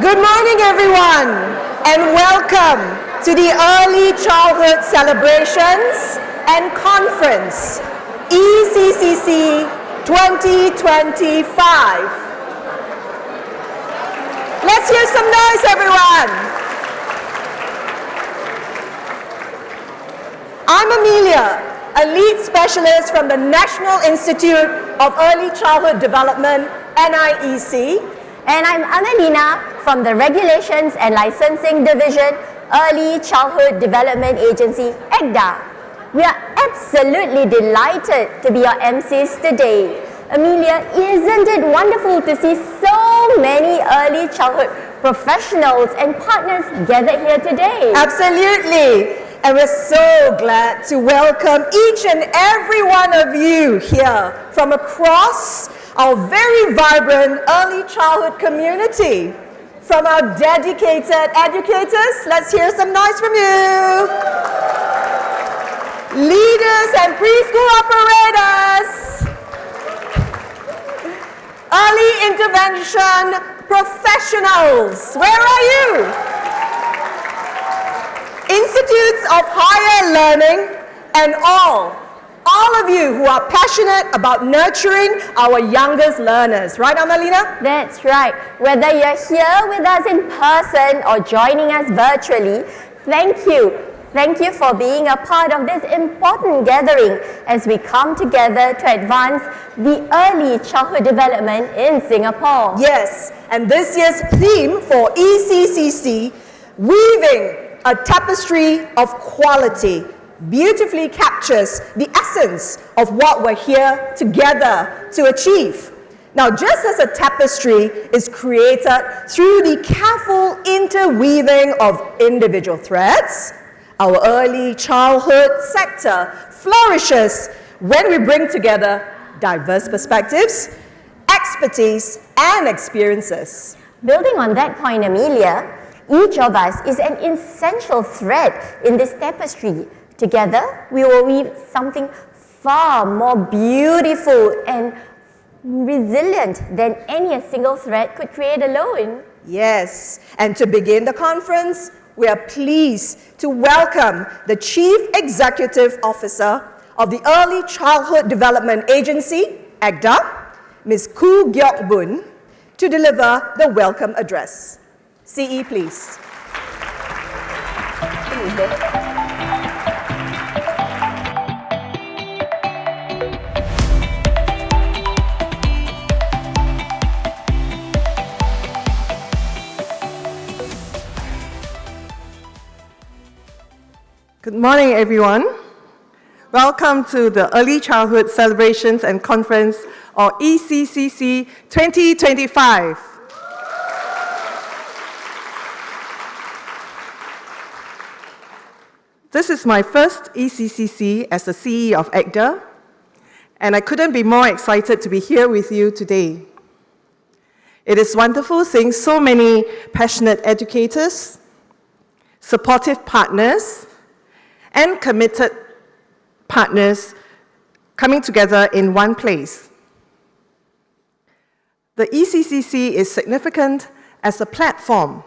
Good morning, everyone, and welcome to the Early Childhood Celebrations and Conference, ECCC 2025. Let's hear some noise, everyone. I'm Amelia, a lead specialist from the National Institute of Early Childhood Development, NIEC. And I'm Annalina from the Regulations and Licensing Division, Early Childhood Development Agency, ECDA. We are absolutely delighted to be your MCs today. Amelia, isn't it wonderful to see so many early childhood professionals and partners gathered here today? Absolutely. And we're so glad to welcome each and every one of you here from across our very vibrant early childhood community. From our dedicated educators, let's hear some noise from you. Leaders and preschool operators. Early intervention professionals, where are you? Institutes of higher learning, and all of you who are passionate about nurturing our youngest learners. Right, Annalina? That's right. Whether you're here with us in person or joining us virtually, thank you. Thank you for being a part of this important gathering as we come together to advance the early childhood development in Singapore. Yes, and this year's theme for ECCC, Weaving a Tapestry of Quality, beautifully captures the essence of what we're here together to achieve. Now, just as a tapestry is created through the careful interweaving of individual threads, our early childhood sector flourishes when we bring together diverse perspectives, expertise, and experiences. Building on that point, Amelia, each of us is an essential thread in this tapestry. Together, we will weave something far more beautiful and resilient than any single thread could create alone. Yes, and to begin the conference, we are pleased to welcome the Chief Executive Officer of the Early Childhood Development Agency, ECDA, Ms. Geok Boon, to deliver the welcome address. CE, please. Good morning, everyone. Welcome to the Early Childhood Celebrations and Conference, or ECCC 2025. This is my first ECCC as the CE of ECDA, and I couldn't be more excited to be here with you today. It is wonderful seeing so many passionate educators, supportive partners, and committed partners coming together in one place. The ECCC is significant as a platform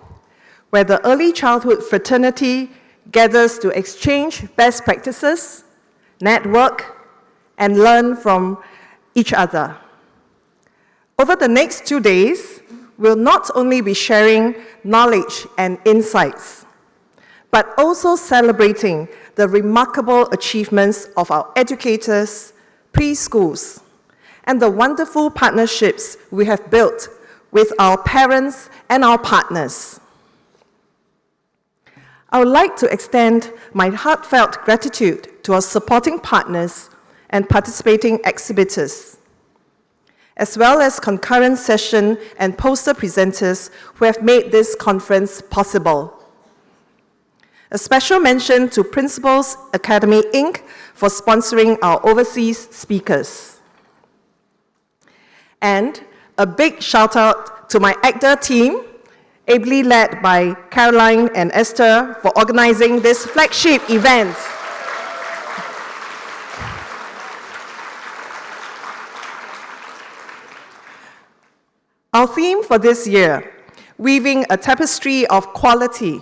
where the early childhood fraternity gathers to exchange best practices, network, and learn from each other. Over the next 2 days, we'll not only be sharing knowledge and insights, but also celebrating the remarkable achievements of our educators, preschools, and the wonderful partnerships we have built with our parents and our partners. I would like to extend my heartfelt gratitude to our supporting partners and participating exhibitors, as well as concurrent session and poster presenters who have made this conference possible. A special mention to Principals Academy, Inc. for sponsoring our overseas speakers. And a big shout out to my ECDA team, ably led by Caroline and Esther, for organizing this flagship event. Our theme for this year, weaving a tapestry of quality,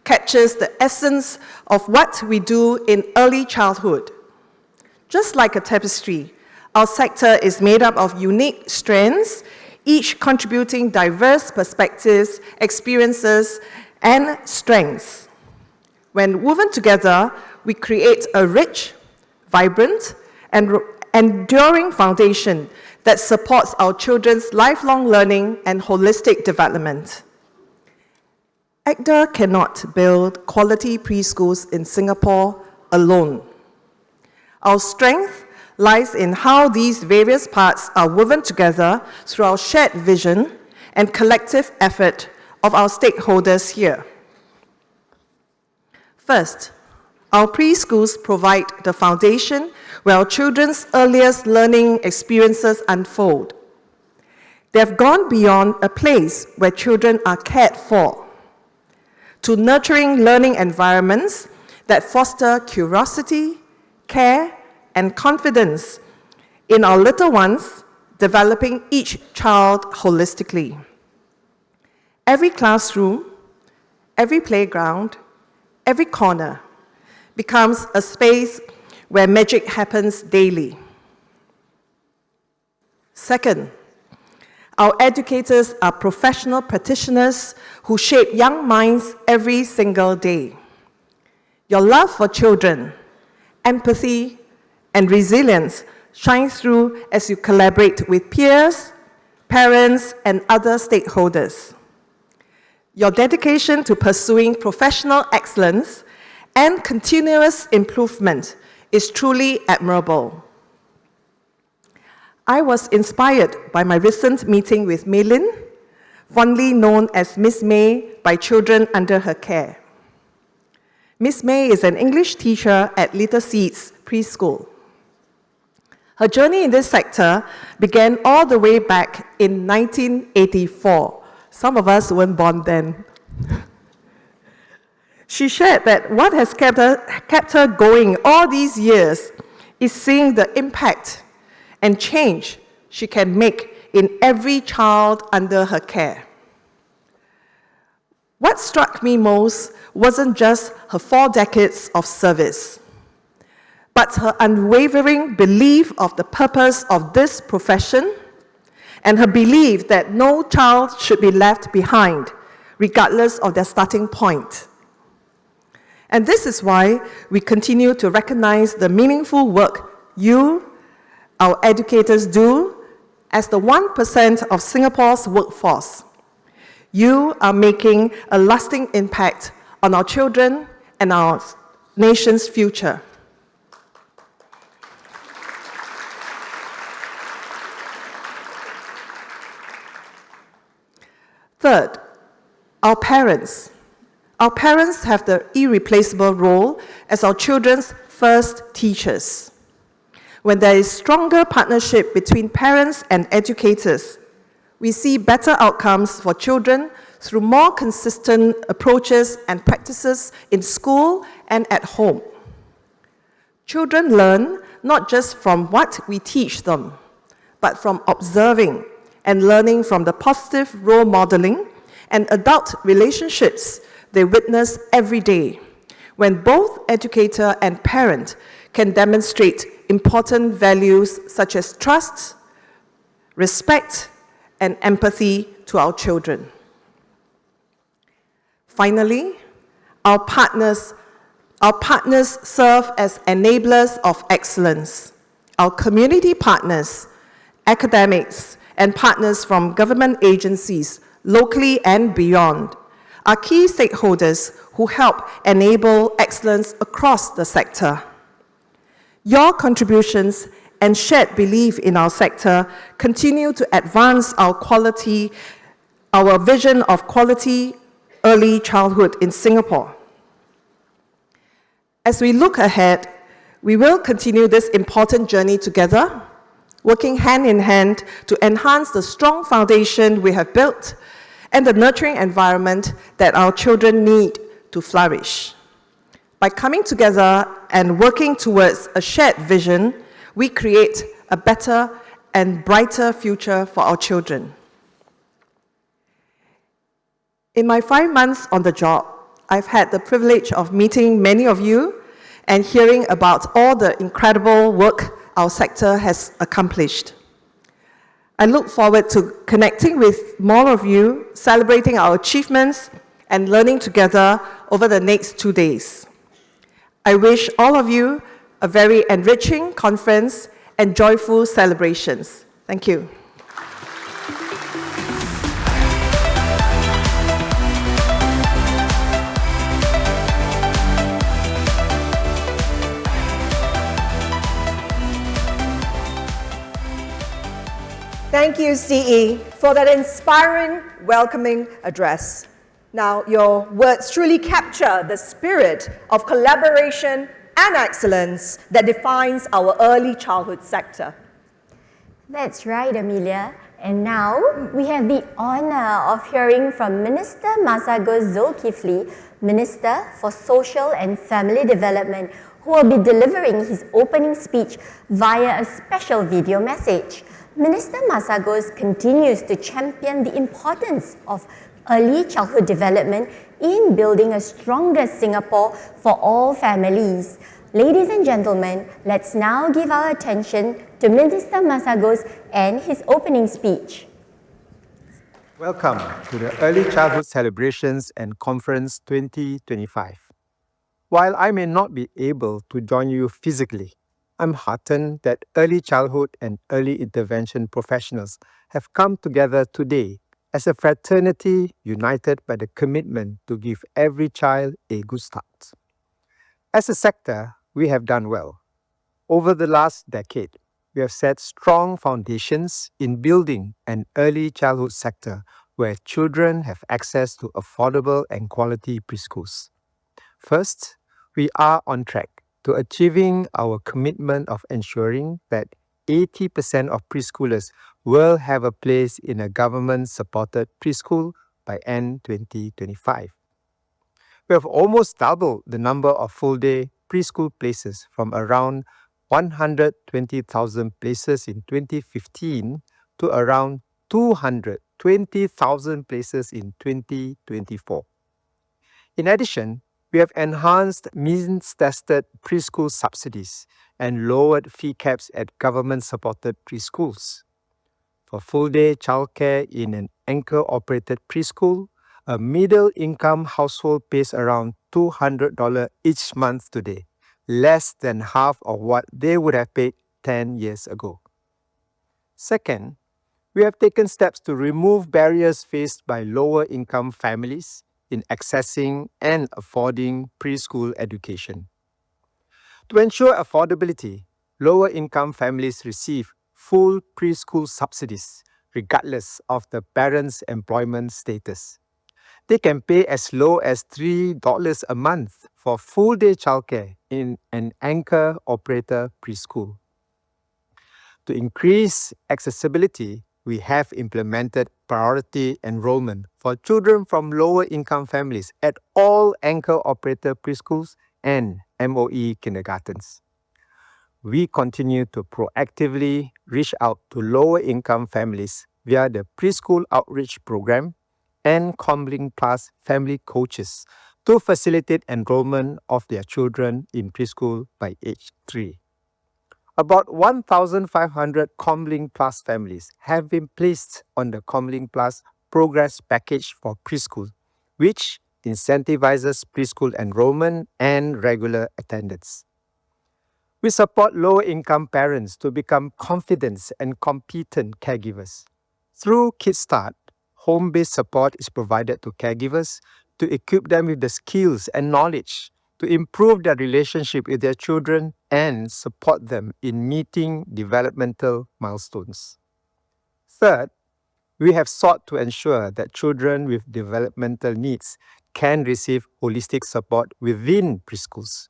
captures the essence of what we do in early childhood. Just like a tapestry, our sector is made up of unique strands, each contributing diverse perspectives, experiences, and strengths. When woven together, we create a rich, vibrant, and enduring foundation that supports our children's lifelong learning and holistic development. ECDA cannot build quality preschools in Singapore alone. Our strength lies in how these various parts are woven together through our shared vision and collective effort of our stakeholders here. First, our preschools provide the foundation where our children's earliest learning experiences unfold. They have gone beyond a place where children are cared for, to nurturing learning environments that foster curiosity, care, and confidence in our little ones, developing each child holistically. Every classroom, every playground, every corner becomes a space where magic happens daily. Second, our educators are professional practitioners who shape young minds every single day. Your love for children, empathy, and resilience shine through as you collaborate with peers, parents, and other stakeholders. Your dedication to pursuing professional excellence and continuous improvement is truly admirable. I was inspired by my recent meeting with Maylin, fondly known as Miss May by children under her care. Miss May is an English teacher at Little Seeds Preschool. Her journey in this sector began all the way back in 1984. Some of us weren't born then. She shared that what has kept her going all these years is seeing the impact and change she can make in every child under her care. What struck me most wasn't just her 4 decades of service, but her unwavering belief of the purpose of this profession and her belief that no child should be left behind, regardless of their starting point. And this is why we continue to recognize the meaningful work you, our educators, do as the 1% of Singapore's workforce. You are making a lasting impact on our children and our nation's future. Third, our parents. Our parents have the irreplaceable role as our children's first teachers. When there is stronger partnership between parents and educators, we see better outcomes for children through more consistent approaches and practices in school and at home. Children learn not just from what we teach them, but from observing and learning from the positive role modeling and adult relationships they witness every day, when both educator and parent can demonstrate important values such as trust, respect, and empathy to our children. Finally, our partners serve as enablers of excellence. Our community partners, academics, and partners from government agencies, locally and beyond, are key stakeholders who help enable excellence across the sector. Your contributions and shared belief in our sector continue to advance our vision of quality early childhood in Singapore. As we look ahead, we will continue this important journey together, working hand in hand to enhance the strong foundation we have built and the nurturing environment that our children need to flourish. By coming together and working towards a shared vision, we create a better and brighter future for our children. In my 5 months on the job, I've had the privilege of meeting many of you and hearing about all the incredible work our sector has accomplished. I look forward to connecting with more of you, celebrating our achievements, and learning together over the next 2 days. I wish all of you a very enriching conference and joyful celebrations. Thank you. Thank you, CE, for that inspiring, welcoming address. Now, your words truly capture the spirit of collaboration and excellence that defines our early childhood sector. That's right, Amelia. And now we have the honor of hearing from Minister Masagos Zulkifli, Minister for Social and Family Development, who will be delivering his opening speech via a special video message. Minister Masagos continues to champion the importance of early childhood development in building a stronger Singapore for all families. Ladies and gentlemen, let's now give our attention to Minister Masagos and his opening speech. Welcome to the Early Childhood Celebrations and Conference 2025. While I may not be able to join you physically, I'm heartened that early childhood and early intervention professionals have come together today as a fraternity united by the commitment to give every child a good start. As a sector, we have done well. Over the last decade, we have set strong foundations in building an early childhood sector where children have access to affordable and quality preschools. First, we are on track to achieving our commitment of ensuring that 80% of preschoolers will have a place in a government-supported preschool by end 2025. We have almost doubled the number of full-day preschool places from around 120,000 places in 2015 to around 220,000 places in 2024. In addition, we have enhanced means-tested preschool subsidies and lowered fee caps at government-supported preschools. For full-day childcare in an anchor-operated preschool, a middle-income household pays around $200 each month today, less than half of what they would have paid 10 years ago. Second, we have taken steps to remove barriers faced by lower-income families in accessing and affording preschool education. To ensure affordability, lower-income families receive full preschool subsidies regardless of the parent's employment status. They can pay as low as $3 a month for full-day childcare in an anchor operator preschool. To increase accessibility, we have implemented priority enrollment for children from lower-income families at all anchor operator preschools and MOE kindergartens. We continue to proactively reach out to lower-income families via the Preschool Outreach Program and Combling Plus family coaches to facilitate enrollment of their children in preschool by age 3. About 1,500 Combling Plus families have been placed on the Combling Plus Progress Package for preschool, which incentivizes preschool enrollment and regular attendance. We support low-income parents to become confident and competent caregivers. Through KidStart, home-based support is provided to caregivers to equip them with the skills and knowledge to improve their relationship with their children and support them in meeting developmental milestones. Third, we have sought to ensure that children with developmental needs can receive holistic support within preschools.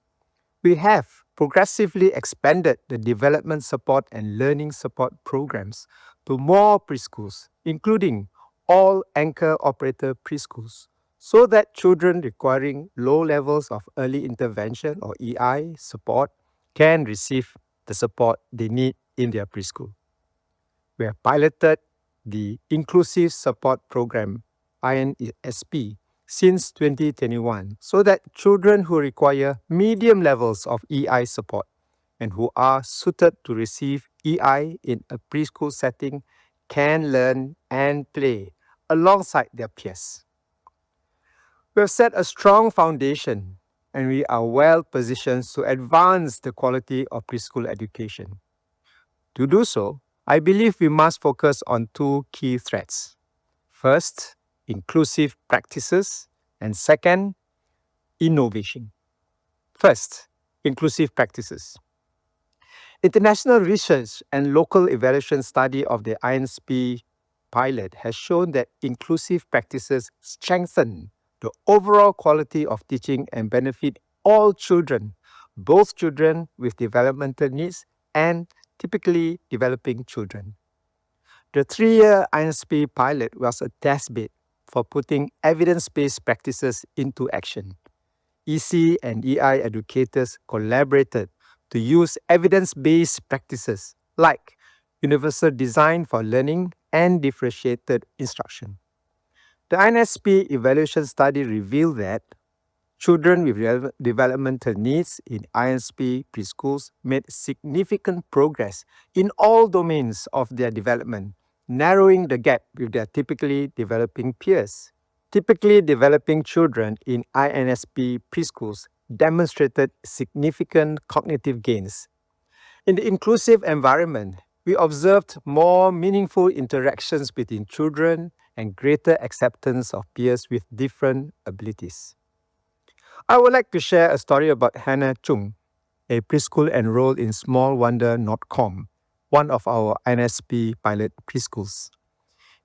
We have progressively expanded the development support and learning support programs to more preschools, including all anchor operator preschools, so that children requiring low levels of early intervention or EI support can receive the support they need in their preschool. We have piloted the Inclusive Support Program INSP since 2021 so that children who require medium levels of EI support and who are suited to receive EI in a preschool setting can learn and play alongside their peers. We have set a strong foundation and we are well positioned to advance the quality of preschool education. To do so, I believe we must focus on two key threads. First, inclusive practices, and second, innovation. First, inclusive practices. International research and local evaluation study of the INSP pilot has shown that inclusive practices strengthen the overall quality of teaching and benefit all children, both children with developmental needs and typically developing children. The 3-year INSP pilot was a test bed for putting evidence-based practices into action. EC and EI educators collaborated to use evidence-based practices like universal design for learning and differentiated instruction. The INSP evaluation study revealed that children with developmental needs in INSP preschools made significant progress in all domains of their development, narrowing the gap with their typically developing peers. Typically developing children in INSP preschools demonstrated significant cognitive gains. In the inclusive environment, we observed more meaningful interactions between children and greater acceptance of peers with different abilities. I would like to share a story about Hannah Chung, a preschool enrolled in smallwonder.com, one of our INSP pilot preschools.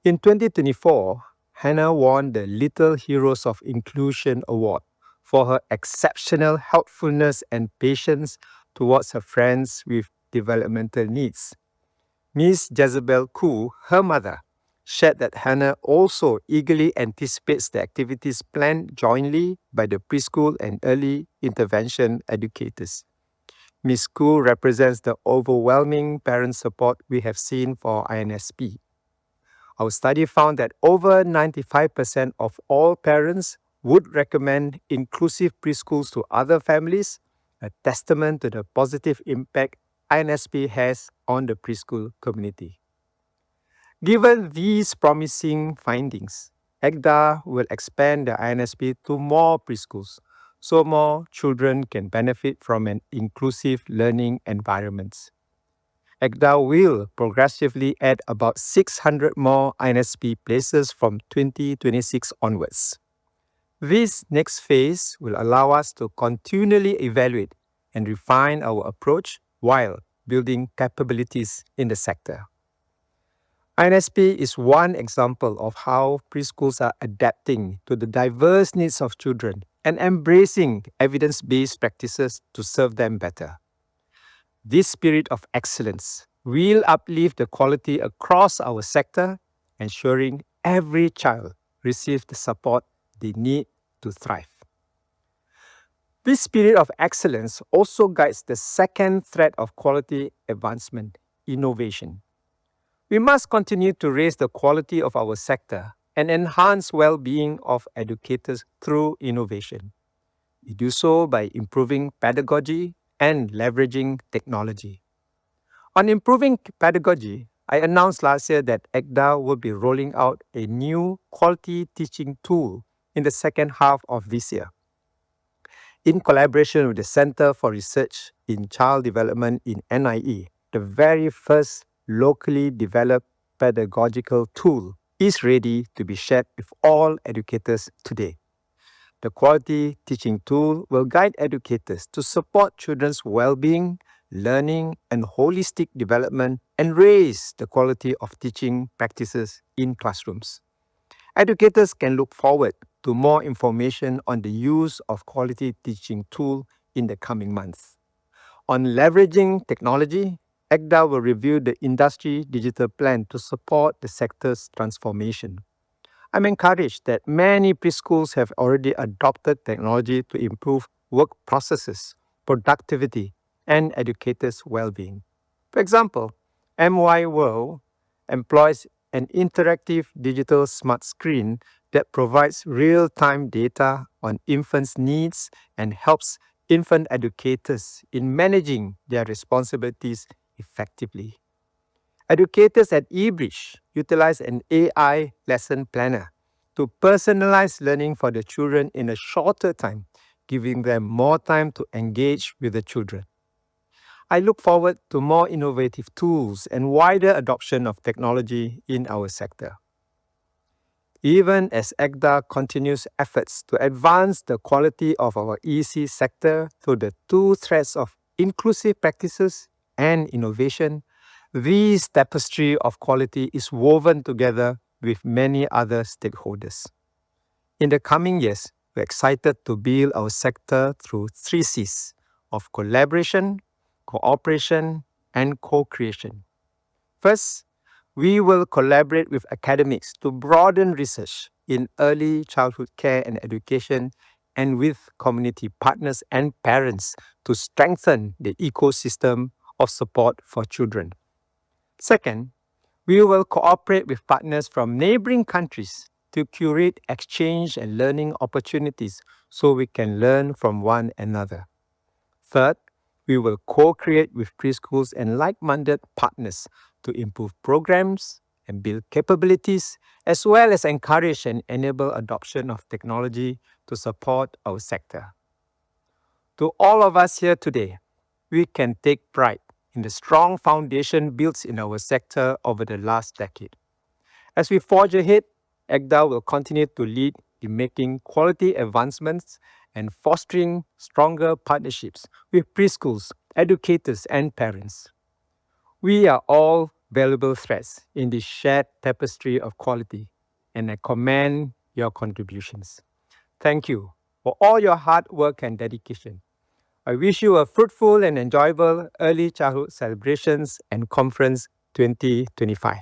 In 2024, Hannah won the Little Heroes of Inclusion Award for her exceptional helpfulness and patience towards her friends with developmental needs. Miss Jezebel Koo, her mother, shared that Hannah also eagerly anticipates the activities planned jointly by the preschool and early intervention educators. Ms. Koo represents the overwhelming parent support we have seen for INSP. Our study found that over 95% of all parents would recommend inclusive preschools to other families, a testament to the positive impact INSP has on the preschool community. Given these promising findings, ECDA will expand the INSP to more preschools so more children can benefit from an inclusive learning environment. ECDA will progressively add about 600 more INSP places from 2026 onwards. This next phase will allow us to continually evaluate and refine our approach while building capabilities in the sector. INSP is one example of how preschools are adapting to the diverse needs of children and embracing evidence-based practices to serve them better. This spirit of excellence will uplift the quality across our sector, ensuring every child receives the support they need to thrive. This spirit of excellence also guides the second thread of quality advancement, innovation. We must continue to raise the quality of our sector and enhance well-being of educators through innovation. We do so by improving pedagogy and leveraging technology. On improving pedagogy, I announced last year that ECDA will be rolling out a new quality teaching tool in the second half of this year. In collaboration with the Center for Research in Child Development in NIE, the very first locally developed pedagogical tool is ready to be shared with all educators today. The quality teaching tool will guide educators to support children's well-being, learning, and holistic development and raise the quality of teaching practices in classrooms. Educators can look forward to more information on the use of quality teaching tool in the coming months. On leveraging technology, ECDA will review the industry digital plan to support the sector's transformation. I'm encouraged that many preschools have already adopted technology to improve work processes, productivity, and educators' well-being. For example, MY World employs an interactive digital smart screen that provides real-time data on infants' needs and helps infant educators in managing their responsibilities effectively. Educators at eBridge utilize an AI lesson planner to personalize learning for the children in a shorter time, giving them more time to engage with the children. I look forward to more innovative tools and wider adoption of technology in our sector. Even as ECDA continues efforts to advance the quality of our EC sector through the two threads of inclusive practices and innovation, this tapestry of quality is woven together with many other stakeholders. In the coming years, we're excited to build our sector through 3 Cs of collaboration, cooperation, and co-creation. First, we will collaborate with academics to broaden research in early childhood care and education, and with community partners and parents to strengthen the ecosystem of support for children. Second, we will cooperate with partners from neighboring countries to curate exchange and learning opportunities so we can learn from one another. Third, we will co-create with preschools and like-minded partners to improve programs and build capabilities, as well as encourage and enable adoption of technology to support our sector. To all of us here today, we can take pride in the strong foundation built in our sector over the last decade. As we forge ahead, ECDA will continue to lead in making quality advancements and fostering stronger partnerships with preschools, educators, and parents. We are all valuable threads in this shared tapestry of quality, and I commend your contributions. Thank you for all your hard work and dedication. I wish you a fruitful and enjoyable Early Childhood Celebrations and Conference 2025.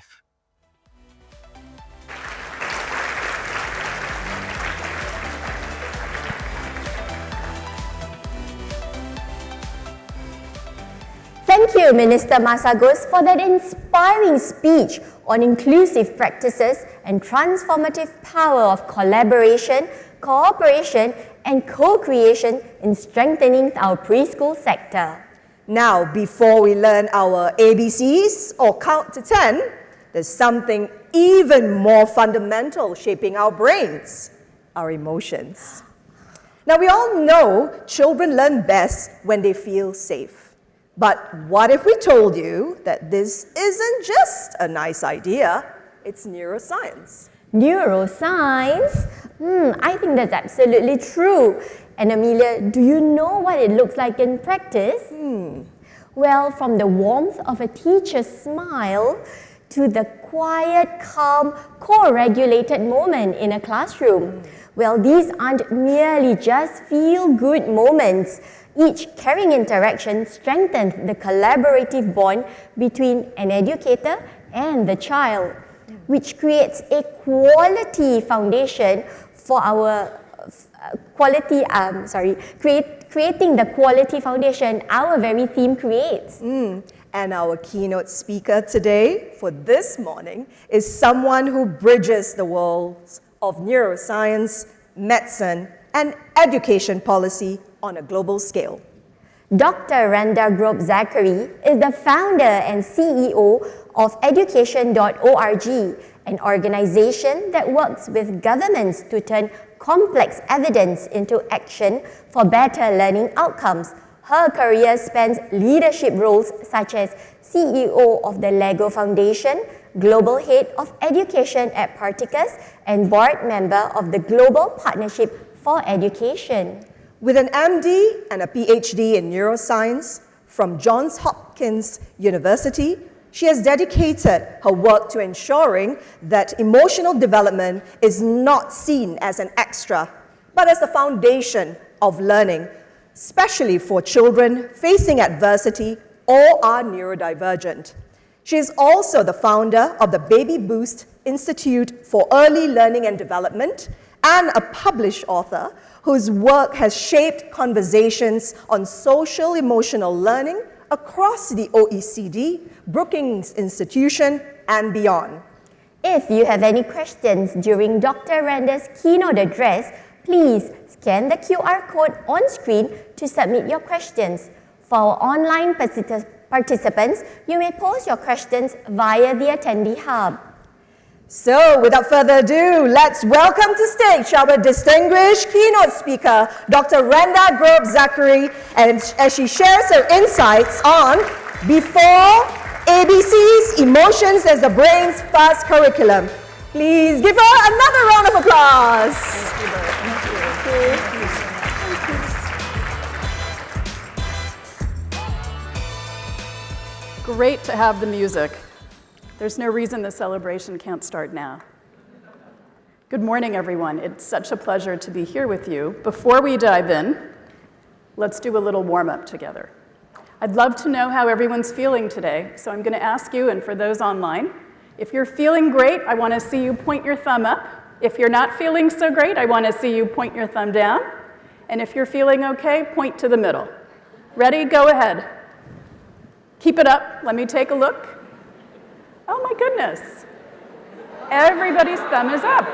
Thank you, Minister Masagos, for that inspiring speech on inclusive practices and transformative power of collaboration, cooperation, and co-creation in strengthening our preschool sector. Now, before we learn our ABCs or count to 10, there's something even more fundamental shaping our brains, our emotions. Now, we all know children learn best when they feel safe. But what if we told you that this isn't just a nice idea, it's neuroscience? Neuroscience? I think that's absolutely true. And Amelia, do you know what it looks like in practice? Well, from the warmth of a teacher's smile to the quiet, calm, co-regulated moment in a classroom. Well, these aren't merely just feel-good moments. Each caring interaction strengthens the collaborative bond between an educator and the child, which creates a quality foundation for our creating the quality foundation our very theme creates. And our keynote speaker today for this morning is someone who bridges the worlds of neuroscience, medicine, and education policy on a global scale. Dr. Randa Grob-Zakhary is the founder and CEO of Education.org, an organization that works with governments to turn complex evidence into action for better learning outcomes. Her career spans leadership roles such as CEO of the Lego Foundation, Global Head of Education at Particus, and board member of the Global Partnership for Education. With an MD and a PhD in neuroscience from Johns Hopkins University, she has dedicated her work to ensuring that emotional development is not seen as an extra, but as the foundation of learning, especially for children facing adversity or are neurodivergent. She is also the founder of the Baby Boost Institute for Early Learning and Development and a published author whose work has shaped conversations on social emotional learning across the OECD, Brookings Institution, and beyond. If you have any questions during Dr. Randa's keynote address, please scan the QR code on screen to submit your questions. For our online participants, you may post your questions via the attendee hub. So, without further ado, let's welcome to stage our distinguished keynote speaker, Dr. Randa Grob-Zakhary, and as she shares her insights on Before ABC's Emotions as the Brain's First Curriculum. Please give her another round of applause. Great to have the music. There's no reason the celebration can't start now. Good morning, everyone. It's such a pleasure to be here with you. Before we dive in, let's do a little warm-up together. I'd love to know how everyone's feeling today, so I'm going to ask you, and for those online, if you're feeling great, I want to see you point your thumb up. If you're not feeling so great, I want to see you point your thumb down. And if you're feeling okay, point to the middle. Ready? Go ahead. Keep it up. Let me take a look. Oh my goodness. Everybody's thumb is up.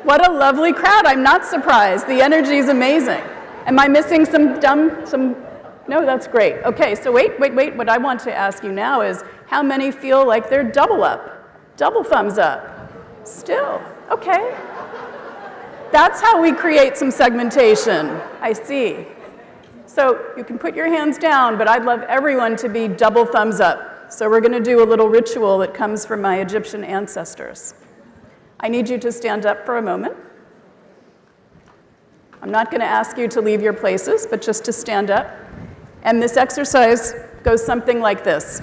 What a lovely crowd. I'm not surprised. The energy is amazing. Am I missing No, that's great. Okay, so wait. What I want to ask you now is how many feel like they're double up? Double thumbs up. Still. Okay. That's how we create some segmentation. I see. So you can put your hands down, but I'd love everyone to be double thumbs up. So we're going to do a little ritual that comes from my Egyptian ancestors. I need you to stand up for a moment. I'm not going to ask you to leave your places, but just to stand up. And this exercise goes something like this.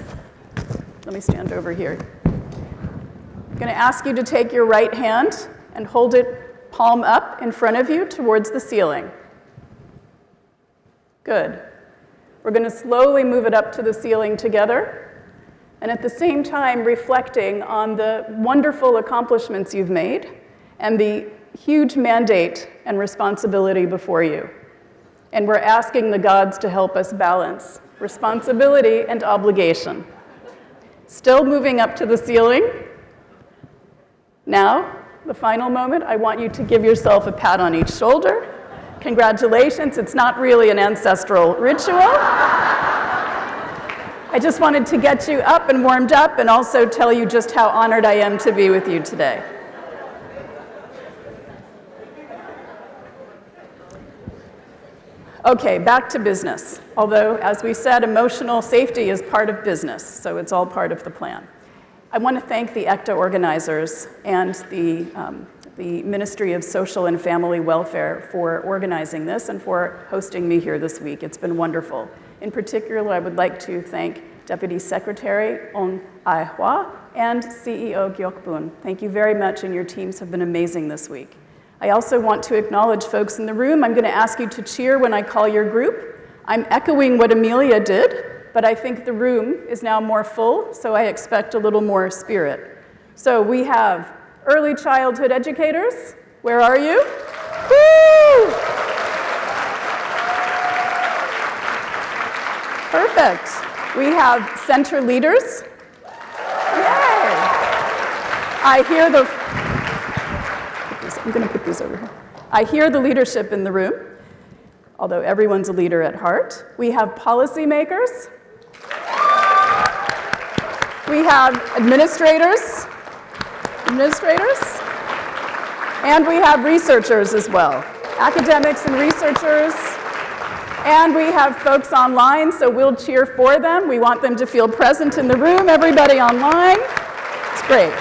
Let me stand over here. I'm going to ask you to take your right hand and hold it palm up in front of you towards the ceiling. Good. We're going to slowly move it up to the ceiling together, and at the same time reflecting on the wonderful accomplishments you've made and the huge mandate and responsibility before you. And we're asking the gods to help us balance responsibility and obligation. Still moving up to the ceiling. Now, the final moment, I want you to give yourself a pat on each shoulder. Congratulations, it's not really an ancestral ritual. I just wanted to get you up and warmed up and also tell you just how honored I am to be with you today. Okay, back to business. Although, as we said, emotional safety is part of business, so it's all part of the plan. I want to thank the ECDA organizers and the Ministry of Social and Family Welfare for organizing this and for hosting me here this week. It's been wonderful. In particular, I would like to thank Deputy Secretary On Ai-hwa and CEO Geok Boon. Thank you very much, and your teams have been amazing this week. I also want to acknowledge folks in the room. I'm going to ask you to cheer when I call your group. I'm echoing what Amelia did, but I think the room is now more full, so I expect a little more spirit. So we have early childhood educators. Where are you? Woo! Perfect. We have center leaders. Yay! I hear I'm going to put these over here. I hear the leadership in the room, although everyone's a leader at heart. We have policymakers. We have administrators, and we have researchers as well, academics and researchers. And we have folks online, so we'll cheer for them. We want them to feel present in the room, everybody online. It's great.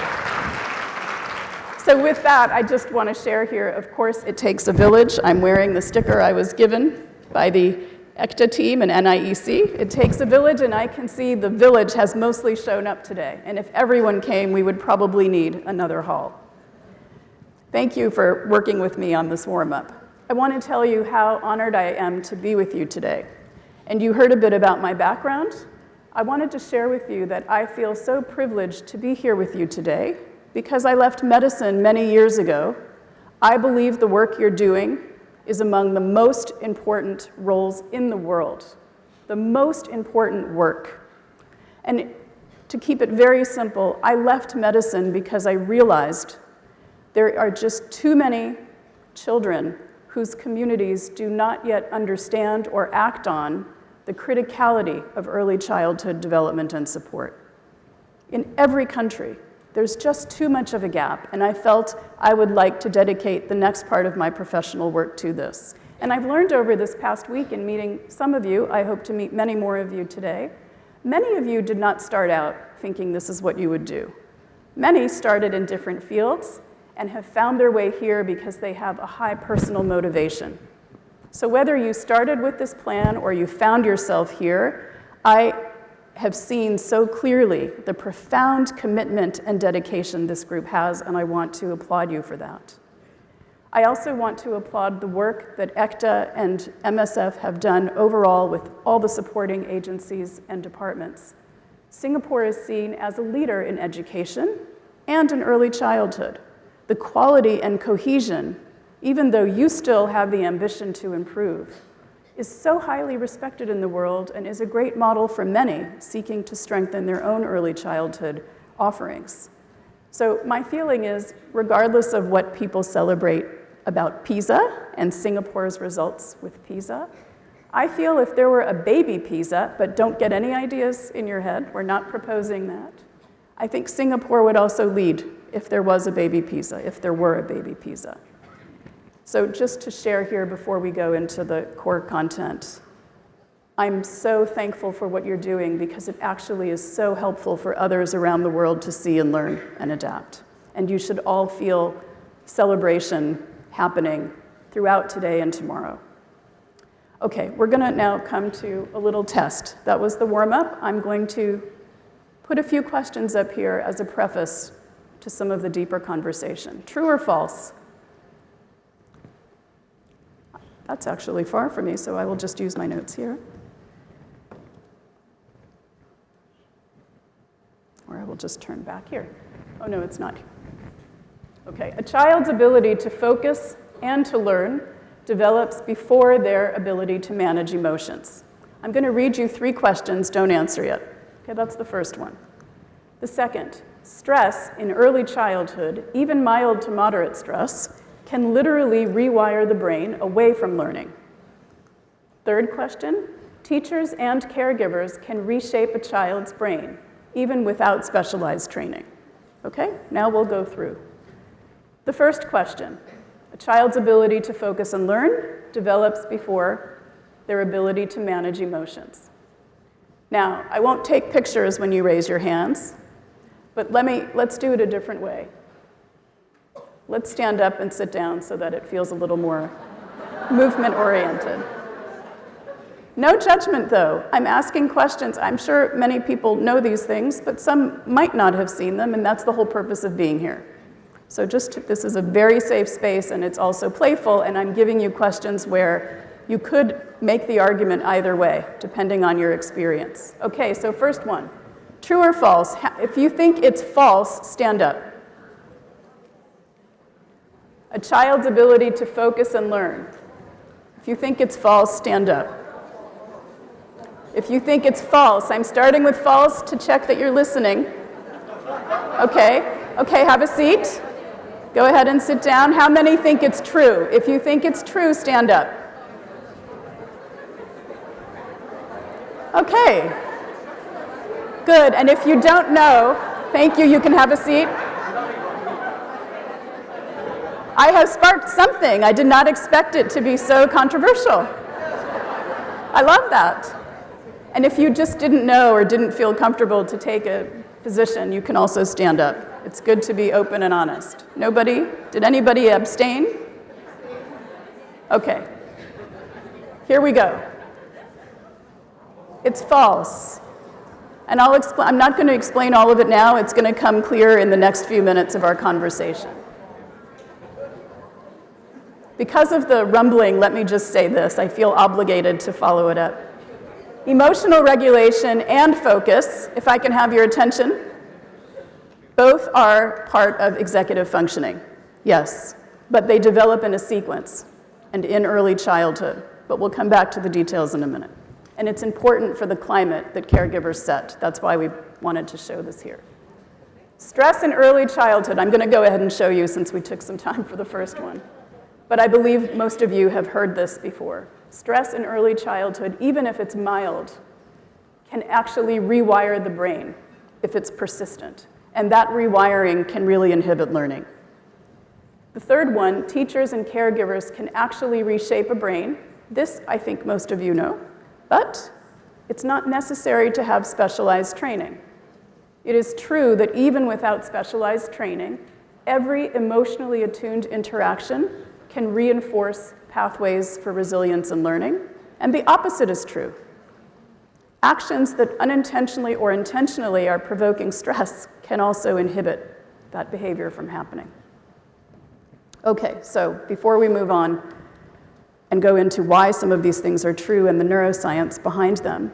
So with that, I just want to share here, of course, it takes a village. I'm wearing the sticker I was given by the ECDA team and NIEC. It takes a village, and I can see the village has mostly shown up today. And if everyone came, we would probably need another hall. Thank you for working with me on this warm-up. I want to tell you how honored I am to be with you today. And you heard a bit about my background. I wanted to share with you that I feel so privileged to be here with you today because I left medicine many years ago. I believe the work you're doing is among the most important roles in the world, the most important work. And To keep it very simple, I left medicine because I realized there are just too many children whose communities do not yet understand or act on the criticality of early childhood development and support. In every country, there's just too much of a gap, and I felt I would like to dedicate the next part of my professional work to this. And I've learned over this past week in meeting some of you, I hope to meet many more of you today, many of you did not start out thinking this is what you would do. Many started in different fields and have found their way here because they have a high personal motivation. So whether you started with this plan or you found yourself here, I have seen so clearly the profound commitment and dedication this group has, and I want to applaud you for that. I also want to applaud the work that ECDA and MSF have done overall with all the supporting agencies and departments. Singapore is seen as a leader in education and in early childhood. The quality and cohesion, even though you still have the ambition to improve, is so highly respected in the world and is a great model for many seeking to strengthen their own early childhood offerings. So my feeling is, regardless of what people celebrate about PISA and Singapore's results with PISA, I feel if there were a baby PISA, but don't get any ideas in your head, we're not proposing that, I think Singapore would also lead if there was a baby PISA, if there were a baby PISA. So just to share here before we go into the core content, I'm so thankful for what you're doing because it actually is so helpful for others around the world to see and learn and adapt. And you should all feel celebration happening throughout today and tomorrow. Okay, we're gonna now come to a little test. That was the warm-up. I'm going to put a few questions up here as a preface to some of the deeper conversation. True or false? That's actually far from me, so I will just use my notes here. Or I will just turn back here. Oh no, it's not. Okay, a child's ability to focus and to learn develops before their ability to manage emotions. I'm going to read you 3 questions, don't answer yet. Okay, that's the first one. The second, stress in early childhood, even mild to moderate stress, can literally rewire the brain away from learning. Third question, teachers and caregivers can reshape a child's brain, even without specialized training. Okay, now we'll go through. The first question, a child's ability to focus and learn develops before their ability to manage emotions. Now, I won't take pictures when you raise your hands, but let's do it a different way. Let's stand up and sit down so that it feels a little more movement-oriented. No judgment, though. I'm asking questions. I'm sure many people know these things, but some might not have seen them, and that's the whole purpose of being here. So this is a very safe space, and it's also playful, and I'm giving you questions where you could make the argument either way, depending on your experience. Okay, so first one, true or false? If you think it's false, stand up. A child's ability to focus and learn. If you think it's false, stand up. If you think it's false, I'm starting with false to check that you're listening. Okay, have a seat. Go ahead and sit down. How many think it's true? If you think it's true, stand up. Okay, good. And if you don't know, thank you, you can have a seat. I have sparked something. I did not expect it to be so controversial. I love that. And if you just didn't know or didn't feel comfortable to take a position, you can also stand up. It's good to be open and honest. Nobody? Did anybody abstain? Okay. Here we go. It's false. And I'm not going to explain all of it now. It's going to come clear in the next few minutes of our conversation. Because of the rumbling, let me just say this. I feel obligated to follow it up. Emotional regulation and focus, if I can have your attention, both are part of executive functioning, yes, but they develop in a sequence and in early childhood, but we'll come back to the details in a minute. And it's important for the climate that caregivers set. That's why we wanted to show this here. Stress in early childhood. I'm going to go ahead and show you since we took some time for the first one. But I believe most of you have heard this before. Stress in early childhood, even if it's mild, can actually rewire the brain if it's persistent. And that rewiring can really inhibit learning. The third one, teachers and caregivers can actually reshape a brain. This, I think most of you know, but it's not necessary to have specialized training. It is true that even without specialized training, every emotionally attuned interaction can reinforce pathways for resilience and learning, and the opposite is true. Actions that unintentionally or intentionally are provoking stress can also inhibit that behavior from happening. Okay, so before we move on and go into why some of these things are true and the neuroscience behind them,